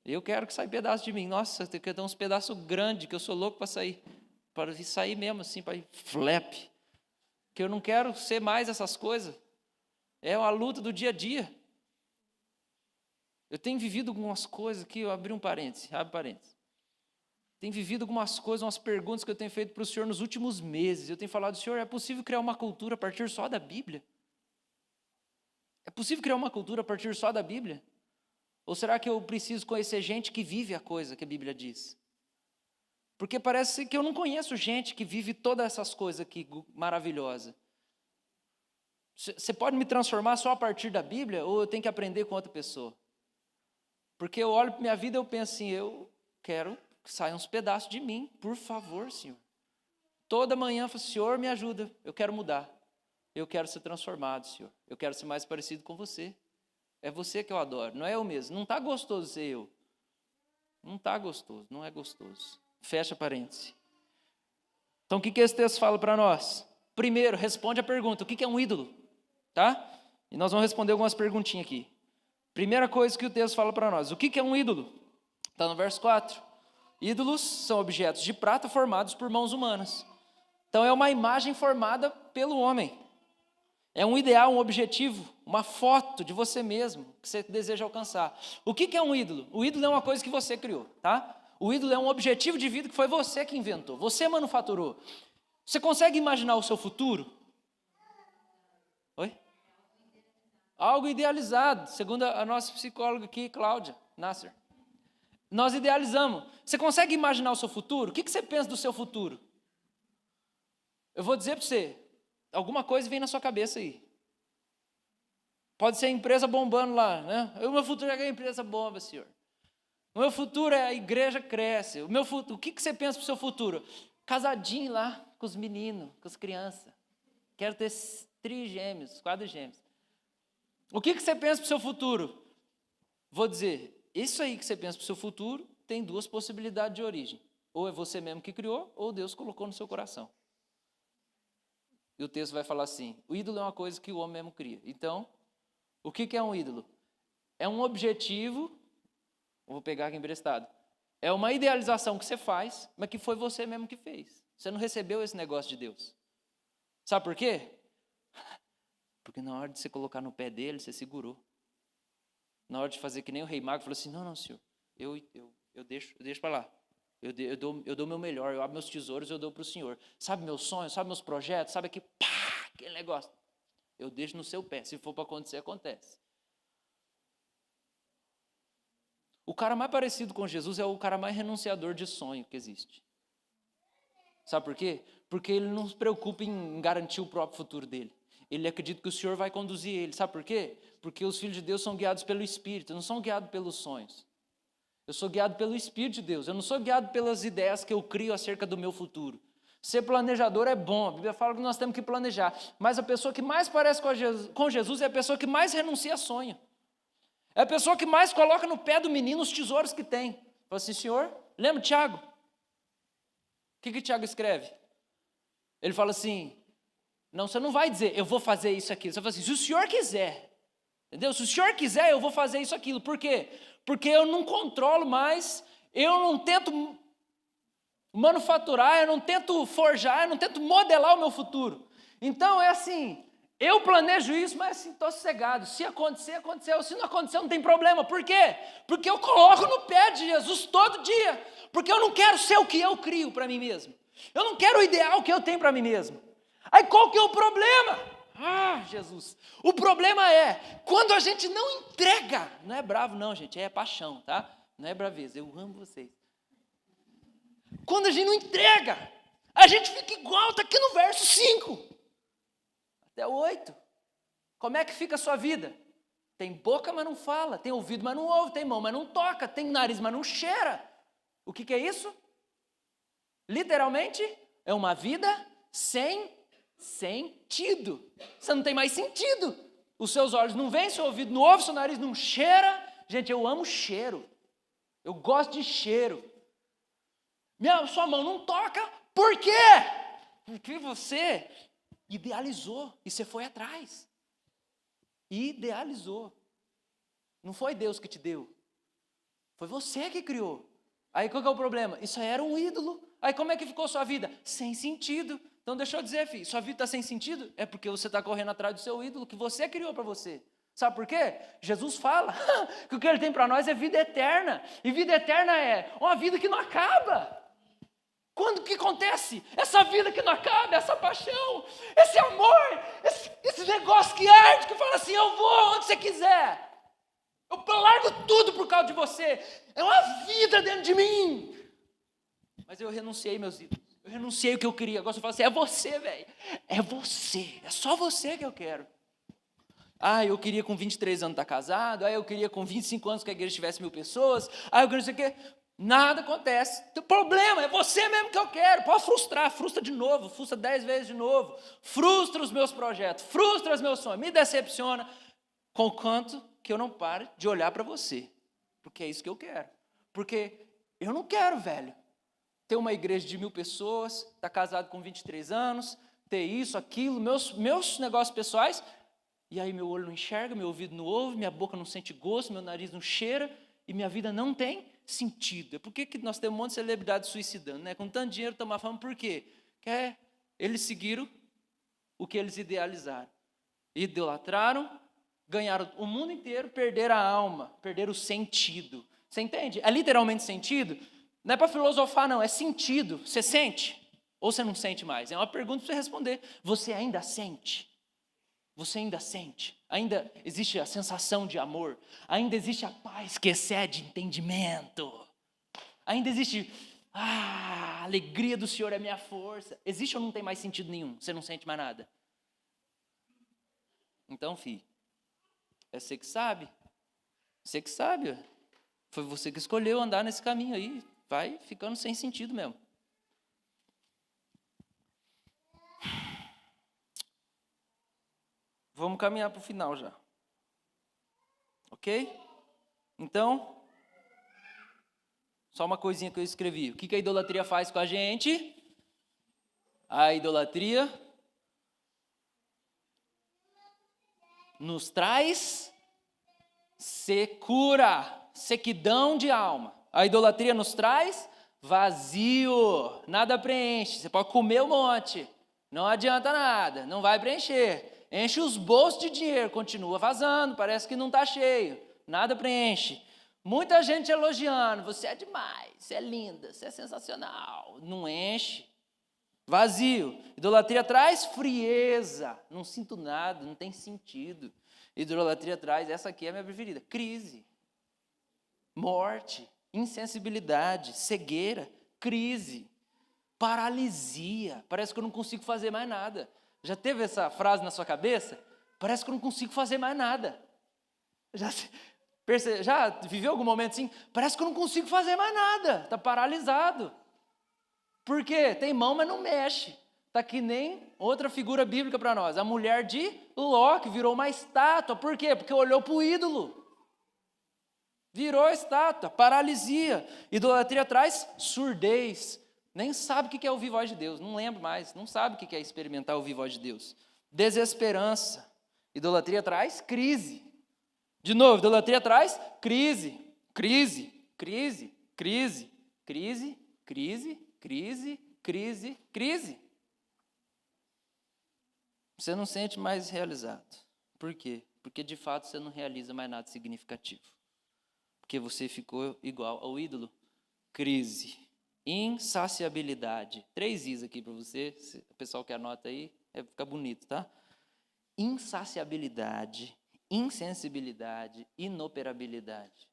Eu quero que saia pedaço de mim. Nossa, eu tenho que ter uns pedaços grandes, que eu sou louco para sair mesmo assim, para ir flap. Que eu não quero ser mais essas coisas. É uma luta do dia a dia. Eu tenho vivido algumas coisas aqui, eu abri um parêntese, abre parêntese. Tenho vivido algumas coisas, umas perguntas que eu tenho feito para o Senhor nos últimos meses. Eu tenho falado, Senhor, é possível criar uma cultura a partir só da Bíblia? É possível criar uma cultura a partir só da Bíblia? Ou será que eu preciso conhecer gente que vive a coisa que a Bíblia diz? Porque parece que eu não conheço gente que vive todas essas coisas aqui maravilhosas. Você pode me transformar só a partir da Bíblia ou eu tenho que aprender com outra pessoa? Porque eu olho para minha vida e eu penso assim, eu quero que saiam uns pedaços de mim, por favor, Senhor. Toda manhã eu falo, Senhor, me ajuda, eu quero mudar. Eu quero ser transformado, Senhor. Eu quero ser mais parecido com você. É você que eu adoro, não é eu mesmo. Não está gostoso ser eu. Não está gostoso, não é gostoso. Fecha parêntese. Então, o que esse texto fala para nós? Primeiro, responde a pergunta, o que é um ídolo? Tá? E nós vamos responder algumas perguntinhas aqui. Primeira coisa que o texto fala para nós, o que é um ídolo? Está no verso 4. Ídolos são objetos de prata formados por mãos humanas. Então, é uma imagem formada pelo homem. É um ideal, um objetivo, uma foto de você mesmo que você deseja alcançar. O que é um ídolo? O ídolo é uma coisa que você criou, tá? O ídolo é um objetivo de vida que foi você que inventou, você manufaturou. Você consegue imaginar o seu futuro? Oi? Algo idealizado, segundo a nossa psicóloga aqui, Cláudia Nasser. Nós idealizamos. Você consegue imaginar o seu futuro? O que você pensa do seu futuro? Eu vou dizer para você, alguma coisa vem na sua cabeça aí. Pode ser a empresa bombando lá, né? O meu futuro é que a empresa bomba, Senhor. O meu futuro é a igreja cresce. O que você pensa para o seu futuro? Casadinho lá com os meninos, com as crianças. Quero ter trigêmeos, quadrigêmeos. O que você pensa para o seu futuro? Vou dizer, isso aí que você pensa para o seu futuro tem duas possibilidades de origem. Ou é você mesmo que criou, ou Deus colocou no seu coração. E o texto vai falar assim, o ídolo é uma coisa que o homem mesmo cria. Então, o que é um ídolo? É um objetivo, vou pegar aqui emprestado, é uma idealização que você faz, mas que foi você mesmo que fez. Você não recebeu esse negócio de Deus. Sabe por quê? Porque na hora de você colocar no pé dele, você segurou. Na hora de fazer que nem o rei mago, falou assim, não, senhor, eu deixo para lá. Eu dou o meu melhor, eu abro meus tesouros, eu dou para o Senhor. Sabe meus sonhos, sabe meus projetos, sabe aquele negócio. Eu deixo no seu pé, se for para acontecer, acontece. O cara mais parecido com Jesus é o cara mais renunciador de sonho que existe. Sabe por quê? Porque ele não se preocupa em garantir o próprio futuro dele. Ele acredita que o Senhor vai conduzir ele. Sabe por quê? Porque os filhos de Deus são guiados pelo Espírito, não são guiados pelos sonhos. Eu sou guiado pelo Espírito de Deus. Eu não sou guiado pelas ideias que eu crio acerca do meu futuro. Ser planejador é bom. A Bíblia fala que nós temos que planejar. Mas a pessoa que mais parece com Jesus é a pessoa que mais renuncia a sonho. É a pessoa que mais coloca no pé do menino os tesouros que tem. Fala assim, Senhor, lembra Tiago? O que Tiago escreve? Ele fala assim, não, você não vai dizer, eu vou fazer isso, aquilo. Você fala assim, se o Senhor quiser. Entendeu? Se o Senhor quiser, eu vou fazer isso, aquilo. Por quê? Porque eu não controlo mais, eu não tento manufaturar, eu não tento forjar, eu não tento modelar o meu futuro. Então é assim, eu planejo isso, mas assim, estou sossegado. Se acontecer, aconteceu. Se não acontecer, não tem problema. Por quê? Porque eu coloco no pé de Jesus todo dia. Porque eu não quero ser o que eu crio para mim mesmo. Eu não quero o ideal que eu tenho para mim mesmo. Aí qual que é o problema? Jesus. O problema é, quando a gente não entrega, não é bravo não, gente, é paixão, tá? Não é braveza, eu amo vocês. Quando a gente não entrega, a gente fica igual, está aqui no verso 5. Até 8. Como é que fica a sua vida? Tem boca, mas não fala. Tem ouvido, mas não ouve. Tem mão, mas não toca. Tem nariz, mas não cheira. O que é isso? Literalmente, é uma vida sem sentido. Você não tem mais sentido. Os seus olhos não veem, seu ouvido não ouve, seu nariz não cheira. Gente, eu amo cheiro. Eu gosto de cheiro. Sua mão não toca. Por quê? Porque você idealizou e você foi atrás. Idealizou. Não foi Deus que te deu. Foi você que criou. Aí qual que é o problema? Isso aí era um ídolo. Aí como é que ficou sua vida? Sem sentido. Então deixa eu dizer, filho, sua vida está sem sentido? É porque você está correndo atrás do seu ídolo que você criou para você. Sabe por quê? Jesus fala que o que ele tem para nós é vida eterna. E vida eterna é uma vida que não acaba. Quando que acontece? Essa vida que não acaba, essa paixão, esse amor, esse negócio que arde, que fala assim, eu vou onde você quiser. Eu largo tudo por causa de você. É uma vida dentro de mim. Mas eu renunciei, meus ídolos. Eu renunciei o que eu queria. Agora você fala assim, é você, velho. É você. É só você que eu quero. Eu queria com 23 anos estar casado. Eu queria com 25 anos que a igreja tivesse 1000 pessoas. Eu queria não sei o quê. Nada acontece. O problema é você mesmo que eu quero. Pode frustrar, frustra de novo, frustra 10 vezes de novo. Frustra os meus projetos, frustra os meus sonhos, me decepciona. Conquanto que eu não pare de olhar para você. Porque é isso que eu quero. Porque eu não quero, velho, ter uma igreja de 1000 pessoas, estar casado com 23 anos, ter isso, aquilo, meus negócios pessoais, e aí meu olho não enxerga, meu ouvido não ouve, minha boca não sente gosto, meu nariz não cheira, e minha vida não tem sentido. É por que nós temos um monte de celebridade suicidando, né? Com tanto dinheiro, tomar fama, por quê? Porque eles seguiram o que eles idealizaram. Idolatraram, ganharam o mundo inteiro, perderam a alma, perderam o sentido. Você entende? É literalmente sentido. Não é para filosofar, não, é sentido. Você sente? Ou você não sente mais? É uma pergunta para você responder. Você ainda sente? Você ainda sente? Ainda existe a sensação de amor? Ainda existe a paz que excede entendimento? Ainda existe, a alegria do Senhor é minha força? Existe ou não tem mais sentido nenhum? Você não sente mais nada? Então, filho, é você que sabe. Você que sabe. Foi você que escolheu andar nesse caminho aí. Vai ficando sem sentido mesmo. Vamos caminhar para o final já. Ok? Então, só uma coisinha que eu escrevi. O que a idolatria faz com a gente? A idolatria nos traz secura, sequidão de alma. A idolatria nos traz vazio, nada preenche. Você pode comer um monte, não adianta nada, não vai preencher. Enche os bolsos de dinheiro, continua vazando, parece que não está cheio, nada preenche. Muita gente elogiando, você é demais, você é linda, você é sensacional, não enche. Vazio. Idolatria traz frieza, não sinto nada, não tem sentido. Idolatria traz, essa aqui é a minha preferida, crise, morte, insensibilidade, cegueira, crise, paralisia, parece que eu não consigo fazer mais nada. Já teve essa frase na sua cabeça? Parece que eu não consigo fazer mais nada. Já viveu algum momento assim? Parece que eu não consigo fazer mais nada. Está paralisado. Por quê? Tem mão, mas não mexe. Está que nem outra figura bíblica para nós. A mulher de Ló, que virou uma estátua. Por quê? Porque olhou para o ídolo. Virou estátua, paralisia. Idolatria traz surdez. Nem sabe o que é ouvir voz de Deus, não lembro mais, não sabe o que é experimentar ouvir voz de Deus. Desesperança. Idolatria traz crise. De novo, idolatria traz crise, crise, crise, crise, crise, crise, crise, crise, crise. Você não sente mais realizado. Por quê? Porque de fato você não realiza mais nada significativo. Porque você ficou igual ao ídolo. Crise. Insaciabilidade. 3 Is aqui para você. Se o pessoal que anota aí, fica bonito, tá? Insaciabilidade, insensibilidade, inoperabilidade.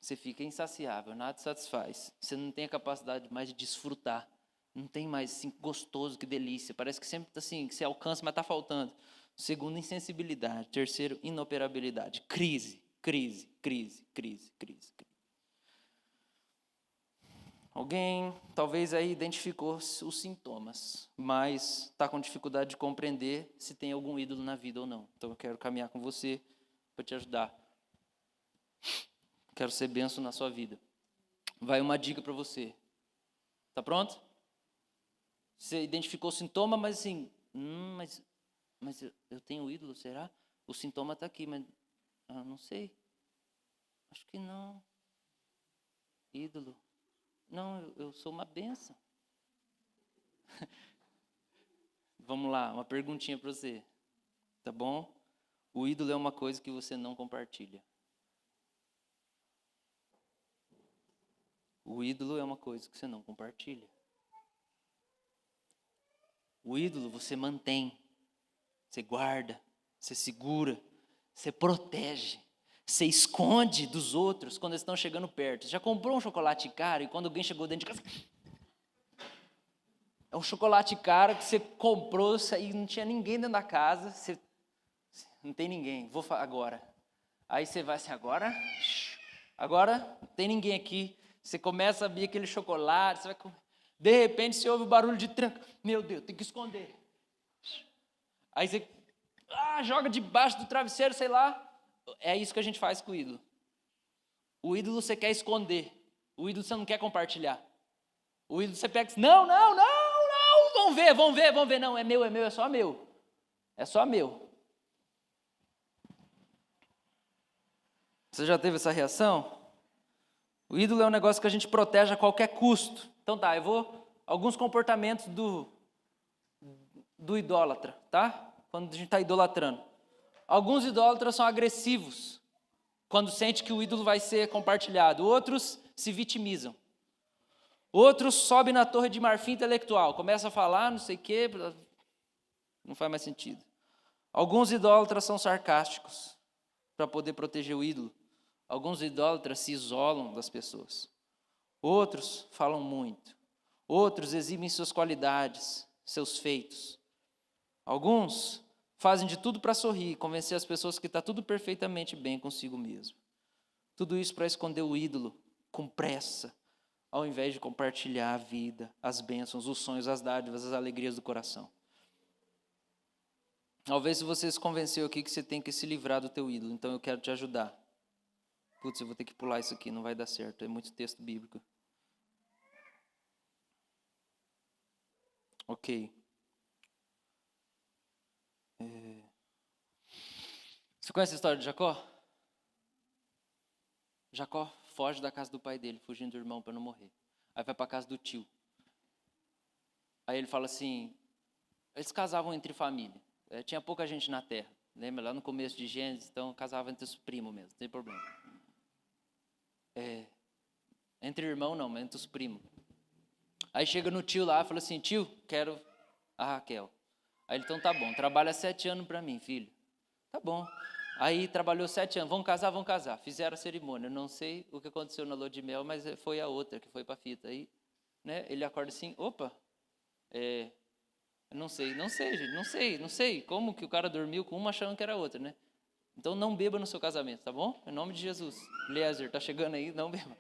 Você fica insaciável, nada te satisfaz. Você não tem a capacidade mais de desfrutar. Não tem mais assim, gostoso, que delícia. Parece que sempre assim, que você alcança, mas está faltando. Segundo, insensibilidade. Terceiro, inoperabilidade. Crise, crise, crise, crise, crise, crise. Alguém talvez aí identificou os sintomas, mas está com dificuldade de compreender se tem algum ídolo na vida ou não. Então eu quero caminhar com você para te ajudar. Quero ser bênção na sua vida. Vai uma dica para você. Tá pronto? Você identificou o sintoma, mas assim, mas eu tenho ídolo, será? O sintoma está aqui, mas não sei. Acho que não. Ídolo. Não, eu sou uma bênção. Vamos lá, uma perguntinha para você. Tá bom? O ídolo é uma coisa que você não compartilha. O ídolo é uma coisa que você não compartilha. O ídolo você mantém, você guarda, você segura, você protege, você esconde dos outros quando eles estão chegando perto. Você já comprou um chocolate caro e quando alguém chegou dentro de casa... É um chocolate caro que você comprou e não tinha ninguém dentro da casa. Você... Não tem ninguém, vou agora. Aí você vai assim, agora não tem ninguém aqui. Você começa a abrir aquele chocolate, você vai comer. De repente você ouve o barulho de tranca. Meu Deus, tem que esconder. Aí você joga debaixo do travesseiro, sei lá. É isso que a gente faz com o ídolo. O ídolo você quer esconder. O ídolo você não quer compartilhar. O ídolo você pega e diz, não, vão ver. Não, é meu, é só meu. É só meu. Você já teve essa reação? O ídolo é um negócio que a gente protege a qualquer custo. Então tá, eu vou... Alguns comportamentos do idólatra, tá? Quando a gente está idolatrando. Alguns idólatras são agressivos, quando sente que o ídolo vai ser compartilhado. Outros se vitimizam. Outros sobem na torre de marfim intelectual, começam a falar, não sei o quê, não faz mais sentido. Alguns idólatras são sarcásticos, para poder proteger o ídolo. Alguns idólatras se isolam das pessoas. Outros falam muito. Outros exibem suas qualidades, seus feitos. Alguns fazem de tudo para sorrir, convencer as pessoas que está tudo perfeitamente bem consigo mesmo. Tudo isso para esconder o ídolo com pressa, ao invés de compartilhar a vida, as bênçãos, os sonhos, as dádivas, as alegrias do coração. Talvez você se convenceu aqui que você tem que se livrar do teu ídolo, então eu quero te ajudar. Putz, eu vou ter que pular isso aqui, não vai dar certo, é muito texto bíblico. Ok. Você conhece a história de Jacó? Jacó foge da casa do pai dele, fugindo do irmão para não morrer. Aí vai para a casa do tio. Aí ele fala assim, eles casavam entre família. Tinha pouca gente na terra. Lembra? Lá no começo de Gênesis, então casavam entre os primos mesmo, não tem problema. Entre irmão não, mas entre os primos. Aí chega no tio lá e fala assim, tio, quero a Raquel. Aí ele, então tá bom, trabalha 7 anos para mim, filho. Tá bom. Aí trabalhou 7 anos, vamos casar. Fizeram a cerimônia. Eu não sei o que aconteceu na lua de mel, mas foi a outra que foi para a fita. Aí, né, ele acorda assim, opa, não sei, gente, não sei. Como que o cara dormiu com uma achando que era outra, né? Então não beba no seu casamento, tá bom? Em nome de Jesus. Eliezer, tá chegando aí, não beba.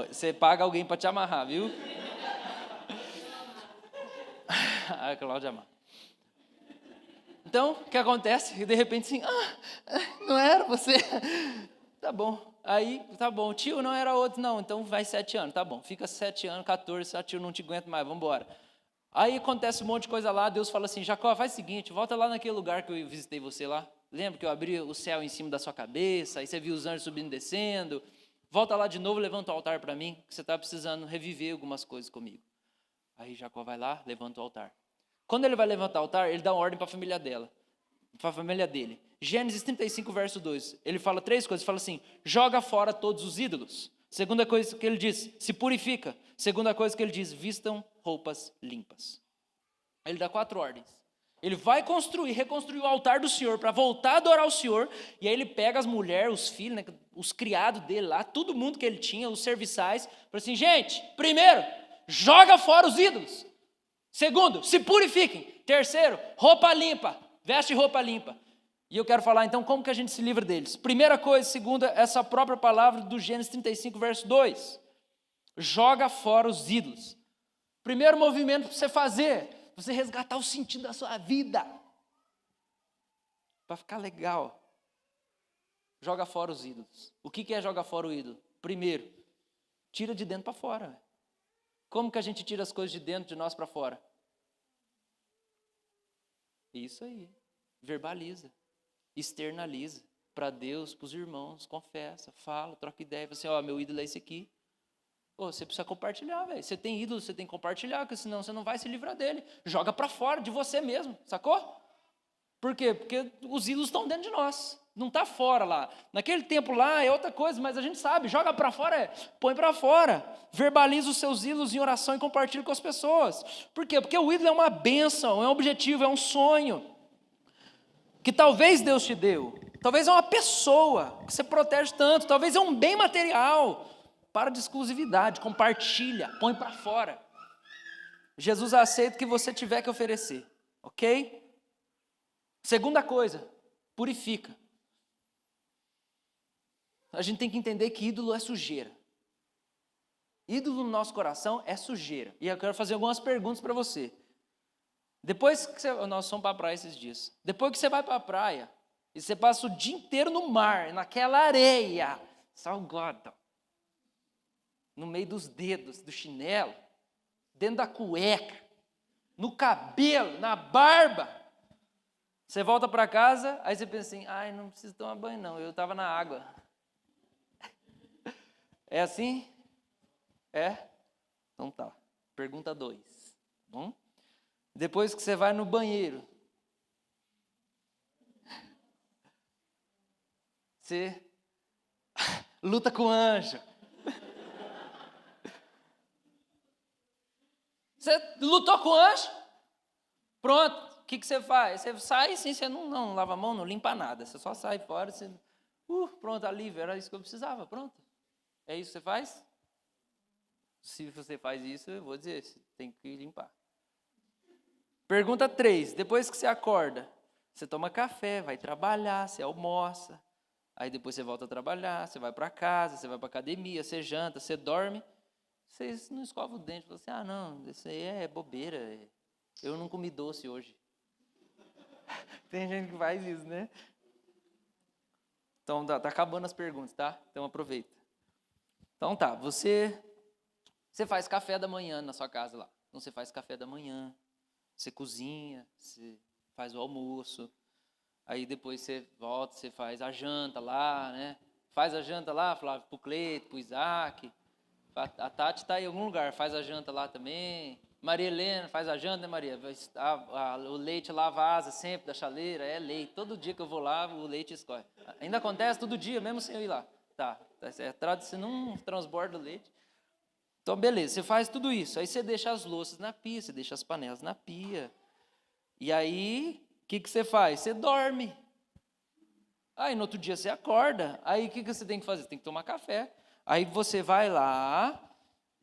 Você paga alguém para te amarrar, viu? A Cláudia amarra. Então, o que acontece? E de repente assim, não era você. Tá bom. Aí, tá bom. Tio, não era outro, não. Então vai 7 anos. Tá bom. Fica 7 anos, 14, tio, não te aguento mais, vamos embora. Aí acontece um monte de coisa lá, Deus fala assim, Jacó, faz o seguinte, volta lá naquele lugar que eu visitei você lá. Lembra que eu abri o céu em cima da sua cabeça, aí você viu os anjos subindo e descendo. Volta lá de novo, levanta o altar para mim, que você está precisando reviver algumas coisas comigo. Aí Jacó vai lá, levanta o altar. Quando ele vai levantar o altar, ele dá uma ordem para a família dele. Gênesis 35, verso 2, ele fala 3 coisas, fala assim, joga fora todos os ídolos. Segunda coisa que ele diz, se purifica. Segunda coisa que ele diz, vistam roupas limpas. Ele dá 4 ordens. Ele vai reconstruir o altar do Senhor para voltar a adorar o Senhor. E aí ele pega as mulheres, os filhos, né, os criados dele lá, todo mundo que ele tinha, os serviçais. Fala assim, gente, primeiro, joga fora os ídolos. Segundo, se purifiquem. Terceiro, roupa limpa, veste roupa limpa. E eu quero falar então como que a gente se livra deles. Primeira coisa, segunda, essa própria palavra do Gênesis 35, verso 2. Joga fora os ídolos. Primeiro movimento para você fazer, você resgatar o sentido da sua vida. Para ficar legal. Joga fora os ídolos. O que é jogar fora o ídolo? Primeiro, tira de dentro para fora. Como que a gente tira as coisas de dentro de nós para fora? Isso aí. Verbaliza. Externaliza. Para Deus, para os irmãos, confessa, fala, troca ideia. Fala assim, meu ídolo é esse aqui. Você precisa compartilhar, velho. Você tem ídolo, você tem que compartilhar, porque senão você não vai se livrar dele. Joga para fora de você mesmo, sacou? Por quê? Porque os ídolos estão dentro de nós. Não está fora lá. Naquele tempo lá é outra coisa, mas a gente sabe, joga para fora, põe para fora. Verbaliza os seus ídolos em oração e compartilha com as pessoas. Por quê? Porque o ídolo é uma bênção, é um objetivo, é um sonho. Que talvez Deus te deu. Talvez é uma pessoa que você protege tanto. Talvez é um bem material. Para de exclusividade, compartilha, põe para fora. Jesus aceita o que você tiver que oferecer, ok? Segunda coisa, purifica. A gente tem que entender que ídolo é sujeira. Ídolo no nosso coração é sujeira. E eu quero fazer algumas perguntas para você. Depois que nós fomos para a praia esses dias. Depois que você vai para a praia, e você passa o dia inteiro no mar, naquela areia salgada, no meio dos dedos, do chinelo, dentro da cueca, no cabelo, na barba. Você volta para casa, aí você pensa assim, não preciso tomar banho não, eu estava na água. É assim? É? Então tá. Pergunta 2. Bom? Depois que você vai no banheiro, você luta com o anjo. Você lutou com o anjo? Pronto, o que você faz? Você sai assim, você não lava a mão, não limpa nada. Você só sai fora, você... pronto, alívio, era isso que eu precisava, pronto. É isso que você faz? Se você faz isso, eu vou dizer, você tem que limpar. Pergunta 3, depois que você acorda, você toma café, vai trabalhar, você almoça, aí depois você volta a trabalhar, você vai para casa, você vai para academia, você janta, você dorme, você não escova o dente, fala assim, não, isso aí é bobeira, eu não comi doce hoje. Tem gente que faz isso, né? Então, tá acabando as perguntas, tá? Então, aproveita. Então, tá, você faz café da manhã na sua casa lá. Então, você faz café da manhã, você cozinha, você faz o almoço, aí depois você volta, você faz a janta lá, né? Faz a janta lá, Flávio, pro Cleito, pro Isaac. A Tati está em algum lugar, faz a janta lá também. Maria Helena faz a janta, né, Maria? O leite lá vaza sempre da chaleira, é leite. Todo dia que eu vou lá, o leite escorre. Ainda acontece todo dia, mesmo sem eu ir lá. Tá certo. Você não transborda o leite. Então, beleza, você faz tudo isso. Aí você deixa as louças na pia, você deixa as panelas na pia. E aí, o que você faz? Você dorme. Aí, no outro dia, você acorda. Aí, o que você tem que fazer? Você tem que tomar café. Aí, você vai lá,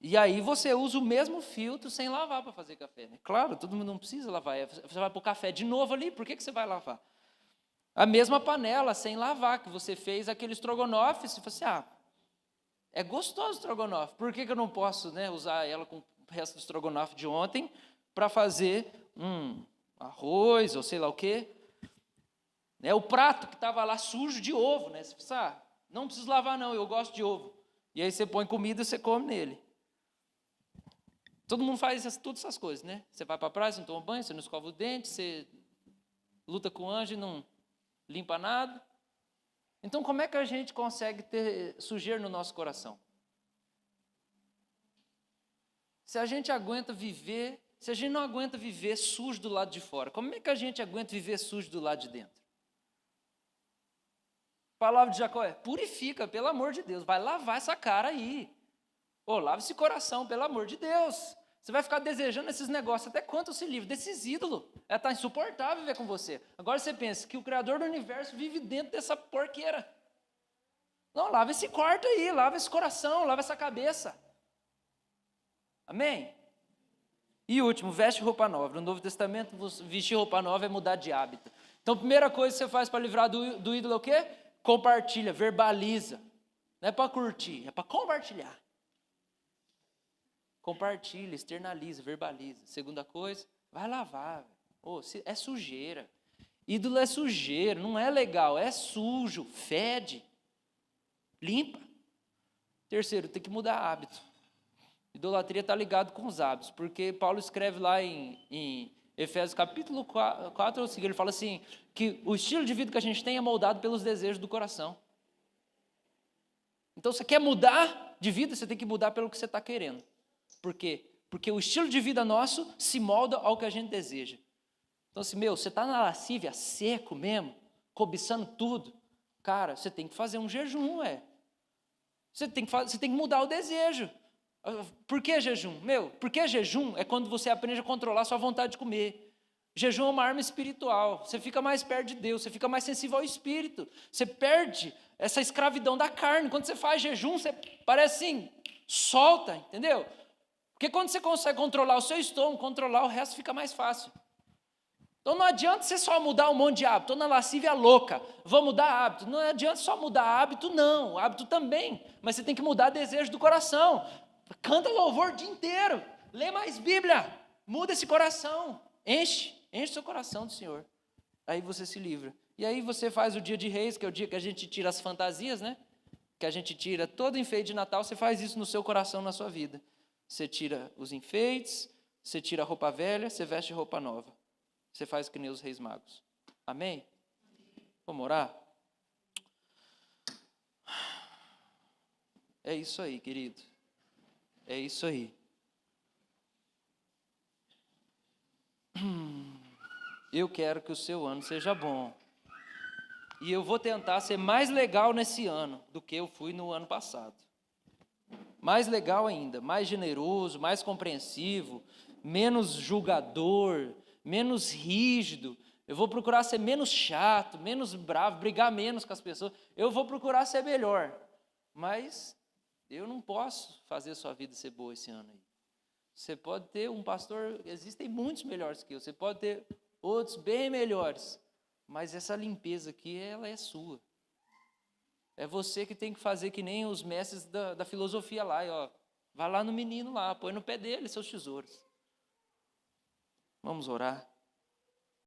e aí você usa o mesmo filtro sem lavar para fazer café. Né? Claro, todo mundo não precisa lavar. Você vai pôr café de novo ali, por que você vai lavar? A mesma panela, sem lavar, que você fez aquele estrogonofe, você fala assim, é gostoso o estrogonofe, por que eu não posso, né, usar ela com o resto do estrogonofe de ontem para fazer arroz ou sei lá o quê? Né, o prato que estava lá sujo de ovo, né? Você fala, não preciso lavar não, eu gosto de ovo. E aí você põe comida e você come nele. Todo mundo faz todas essas coisas, né? Você vai para a praia, você não toma banho, você não escova o dente, você luta com o anjo e não limpa nada. Então, como é que a gente consegue ter sujeira no nosso coração? Se a gente não aguenta viver sujo do lado de fora, como é que a gente aguenta viver sujo do lado de dentro? A palavra de Jacó é: purifica, pelo amor de Deus, vai lavar essa cara aí. Lava esse coração, pelo amor de Deus. Você vai ficar desejando esses negócios, até quanto se livre desses ídolos? Está insuportável viver com você. Agora você pensa que o Criador do Universo vive dentro dessa porqueira. Não, lava esse quarto aí, lava esse coração, lava essa cabeça. Amém? E último, veste roupa nova. No Novo Testamento, vestir roupa nova é mudar de hábito. Então, a primeira coisa que você faz para livrar do ídolo é o quê? Compartilha, verbaliza. Não é para curtir, é para compartilhar. Compartilha, externaliza, verbaliza. Segunda coisa, vai lavar. É sujeira. Ídolo é sujeira, não é legal, é sujo, fede. Limpa. Terceiro, tem que mudar hábito. Idolatria está ligado com os hábitos, porque Paulo escreve lá em Efésios capítulo 4, ele fala assim, que o estilo de vida que a gente tem é moldado pelos desejos do coração. Então, você quer mudar de vida, você tem que mudar pelo que você está querendo. Por quê? Porque o estilo de vida nosso se molda ao que a gente deseja. Então, assim, você está na lascívia, seco mesmo, cobiçando tudo, cara, você tem que fazer um jejum, Você tem que mudar o desejo. Por que jejum? Porque jejum é quando você aprende a controlar a sua vontade de comer. Jejum é uma arma espiritual. Você fica mais perto de Deus, você fica mais sensível ao Espírito. Você perde essa escravidão da carne. Quando você faz jejum, você parece assim, solta, entendeu? Porque quando você consegue controlar o seu estômago, controlar o resto fica mais fácil. Então não adianta você só mudar um monte de hábito. Estou na lascívia louca, vou mudar hábito. Não adianta só mudar hábito, não. Hábito também. Mas você tem que mudar desejo do coração. Canta louvor o dia inteiro. Lê mais Bíblia. Muda esse coração. Enche seu coração do Senhor. Aí você se livra. E aí você faz o dia de Reis, que é o dia que a gente tira as fantasias, né? Que a gente tira todo enfeite de Natal. Você faz isso no seu coração, na sua vida. Você tira os enfeites, você tira a roupa velha, você veste roupa nova. Você faz que nem os reis magos. Amém? Vamos orar? É isso aí, querido. É isso aí. Eu quero que o seu ano seja bom. E eu vou tentar ser mais legal nesse ano do que eu fui no ano passado. Mais legal ainda, mais generoso, mais compreensivo, menos julgador, menos rígido. Eu vou procurar ser menos chato, menos bravo, brigar menos com as pessoas. Eu vou procurar ser melhor. Mas eu não posso fazer a sua vida ser boa esse ano aí. Você pode ter um pastor, existem muitos melhores que eu, você pode ter outros bem melhores, mas essa limpeza aqui, ela é sua. É você que tem que fazer que nem os mestres da filosofia lá, vai lá no menino lá, põe no pé dele seus tesouros. Vamos orar.